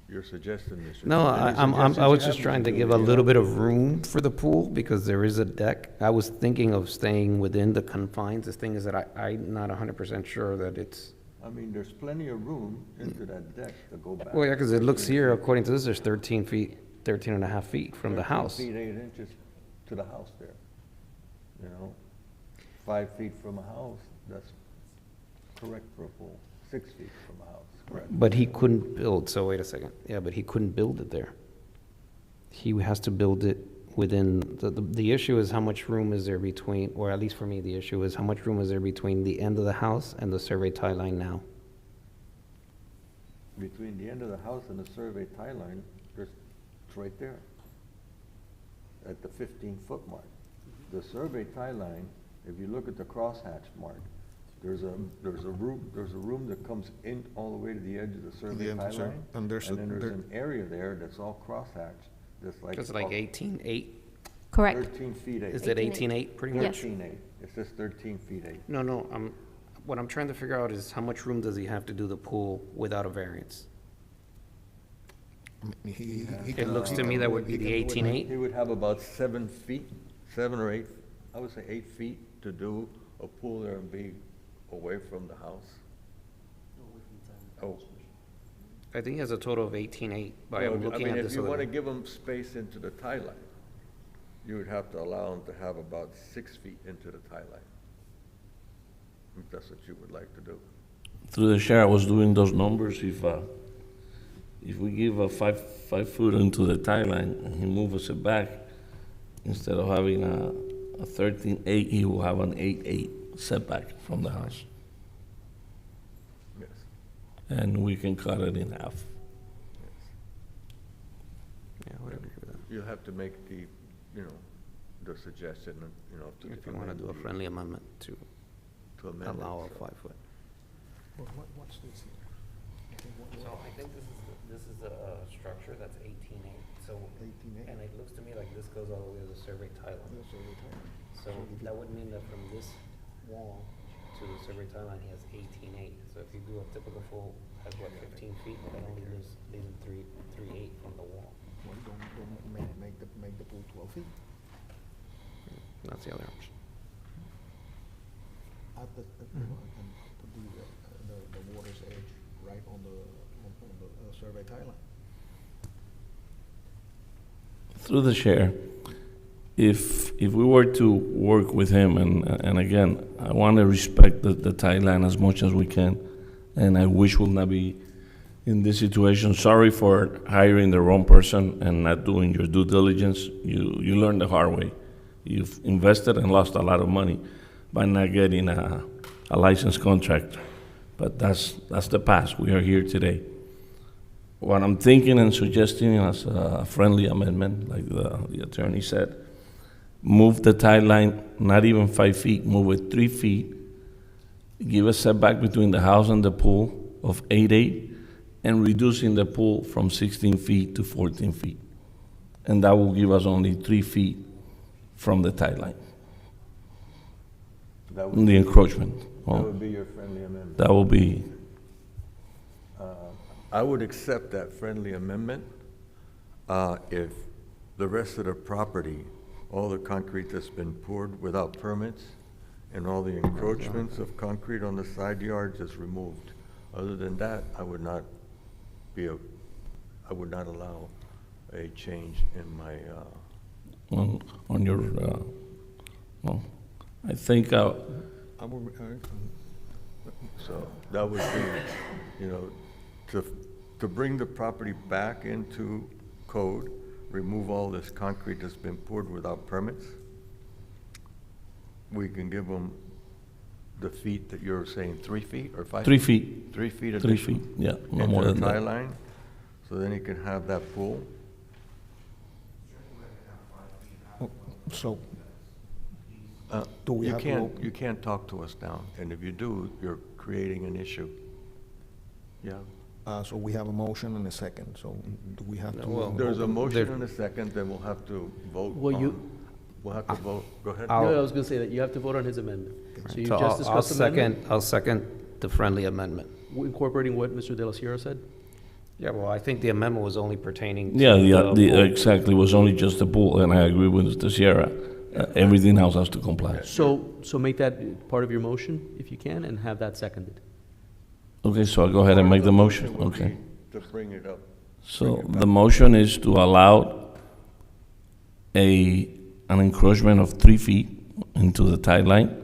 your suggestion, Mr. No, Any I suggestions was you just have, trying Mr. to give a Julia? little bit of room for the pool because there is a deck. I was thinking of staying within the confines. The thing is that I'm not 100% sure that it's I mean, there's plenty of room into that deck to go back. Well, yeah, because it looks here, according to this, there's 13 feet, 13 and a half feet from the 13 house. feet, 8 inches to the house there, you know? 5 feet from a house, that's correct for a pool. 6 feet from a house, correct. But he couldn't build, so wait a second. Yeah, but he couldn't build it there. He has to build it within, the issue is how much room is there between, or at least for me, the issue is how much room is there between the end of the house and the survey tie line now? Between the end of the house and the survey tie line, it's right there, at the 15-foot mark. The survey tie line, if you look at the crosshatch mark, there's a room that comes in all the way to the edge of the survey tie line. And then there's an area there that's all crosshatched, that's like. It's like 18.8? Correct. 13 feet 8. Is it 18.8 pretty much? Yes. 13 8. It says 13 feet 8. No, what I'm trying to figure out is how much room does he have to do the pool without a variance? It looks to me that would be the 18.8. He would have about 7 feet, 7 or 8, I would say 8 feet to do a pool there and be away from the house. Oh. I think he has a total of 18.8 by Well, looking at if this you other want to one. give him space into the tie line, you would have to allow him to have about 6 feet into the tie line. If that's what you would like to do. Through the chair, I was doing those numbers. If we give a 5 foot into the tie line and he moves it back, instead of having a 13.8, he will have an 8.8 setback from the house. Yes. And we can cut it in half. Yeah, I would agree with that. You'll have to make the, the suggestion, to. If you want to do a friendly amendment to amend it, allow a so. 5 foot. What's this here? So I think this is a structure that's 18.8, so, 18.8. and it looks to me like this goes all the way to the survey tie line. So that would mean that from this wall to the survey tie line, he has 18.8. So if you do a typical full, has what, 15 feet, that only leaves 3.8 from the wall. Well, don't make the pool 12 feet. That's the other option. And put the water's edge right on the survey tie line. Through the chair, if we were to work with him, and again, I want to respect the tie line as much as we can, and I wish we'll not be in this situation. Sorry for hiring the wrong person and not doing your due diligence. You learned the hard way. You've invested and lost a lot of money by not getting a licensed contractor. But that's the past. We are here today. What I'm thinking and suggesting as a friendly amendment, like the attorney said, move the tie line not even 5 feet, move it 3 feet, give a setback between the house and the pool of 8.8, and reducing the pool from 16 feet to 14 feet. And that will give us only 3 feet from the tie line. That would The encroachment. That would be your friendly amendment. That will be, I would accept that friendly amendment if the rest of the property, all the concrete that's been poured without permits, and all the encroachments of concrete on the side yards is removed. Other than that, I would not allow a change in my, on your, well, I think, so that would be, to bring the property back into code, remove all this concrete that's been poured without permits. We can give them the feet that you're saying, 3 feet or 5 feet? 3 feet. 3 feet 3 additional. feet, yeah, no more Into the than tie that. line, so then you can have that pool. So, do we You have to can't, open- you can't talk to us down, and if you do, you're creating an issue. Yeah. so we have a motion and a second, so do we have to? well, There's a motion There- and a second, then we'll have to vote Well, we'll have to vote, go ahead. I'll- No, I was going to say that you have to vote on his amendment. So you So just discussed amendment, I'll second the friendly amendment. incorporating what Mr. De La Sierra said? Yeah, well, I think the amendment was only pertaining to Yeah, the pool. exactly, was only just the pool, and I agree with Mr. Sierra. Everything else has to comply. So make that part of your motion, if you can, and have that seconded. Okay, so I'll go ahead and make the motion, would okay. be To bring it up. So the motion is to allow an encroachment of 3 feet into the tide line.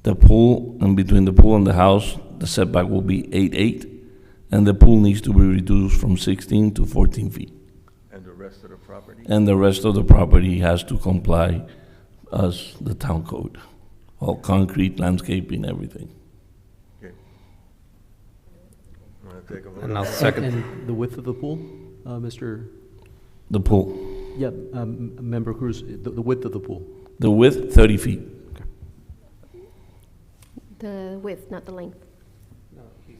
The pool, and between the pool and the house, the setback will be 8'8", and the pool needs to be reduced from 16 to 14 feet. And the rest of the property? And the rest of the property has to comply as the town code. All concrete, landscaping, everything. Okay. Want to take a vote? And I'll second. And the width of the pool, Mr. The pool, Yeah, Member Cruz, the width of the pool. the width, 30 feet. The width, not the length.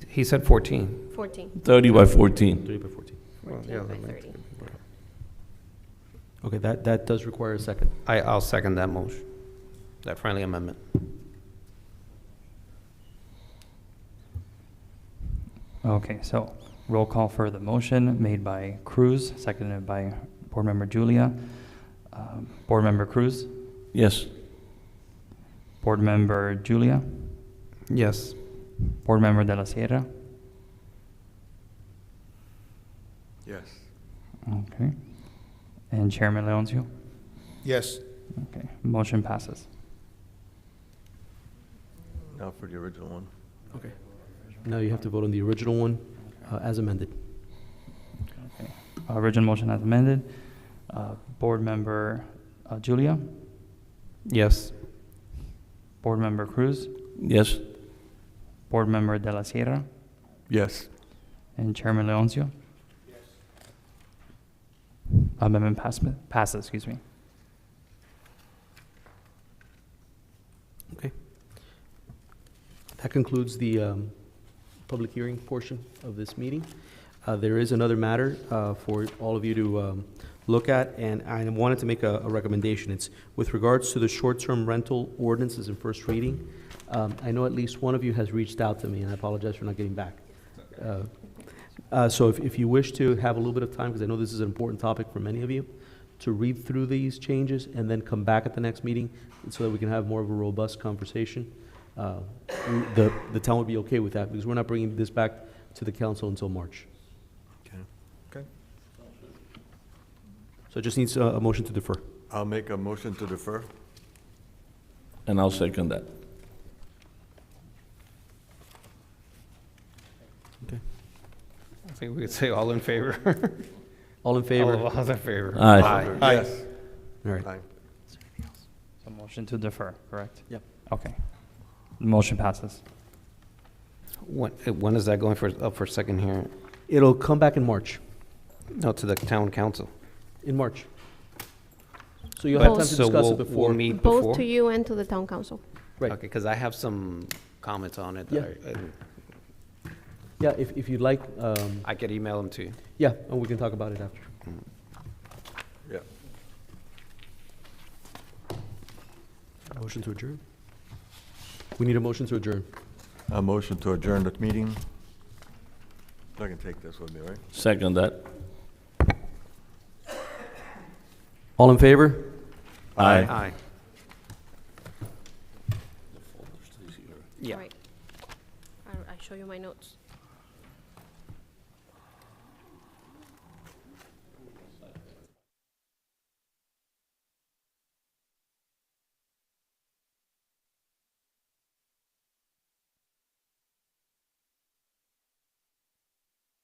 He said 14. 14. 30 by 14. 30 by 14. 14 yeah, by the length 30. Okay, that does require a second. I'll second that motion, that friendly amendment. Okay, so roll call for the motion made by Cruz, seconded by Board Member Julia. Board Member Cruz, Yes. Board Member Julia, Yes. Board Member De La Sierra. Yes. Okay. And Chairman Leoncio. Yes. Okay, motion passes. Now for the original one. Okay. Now you have to vote on the original one as amended. Okay. Original motion as amended. Board Member Julia, Yes. Board Member Cruz, Yes. Board Member De La Sierra, Yes. and Chairman Leoncio. Amendment passes, excuse me. Okay. That concludes the public hearing portion of this meeting. There is another matter for all of you to look at, and I wanted to make a recommendation. It's with regards to the short-term rental ordinances in first reading. I know at least one of you has reached out to me, and I apologize for not getting back. So if you wish to have a little bit of time, because I know this is an important topic for many of you, to read through these changes and then come back at the next meeting so that we can have more of a robust conversation, the town would be okay with that, because we're not bringing this back to the council until March. Okay. Okay. So it just needs a motion to defer. I'll make a motion to defer. And I'll second that. Okay. I think we could say all in favor. All in favor? All in favor. Aye. Yes. All right. Aye. So motion to defer, correct? Yep. Okay. Motion passes. When is that going up for second hearing? It'll come back in March. No, to the town council. In March. So you'll have time to So discuss we'll- it before. We'll meet before? Both to you and to the town council. Right. Okay, because I have some comments on it. Yeah. Yeah, if you'd like, I could email them to you. yeah, and we can talk about it after. Yeah. Motion to adjourn? We need a motion to adjourn. A motion to adjourn the meeting. I can take this with me, right? Second that. All in favor? Aye. Yeah. Right. I show you my notes.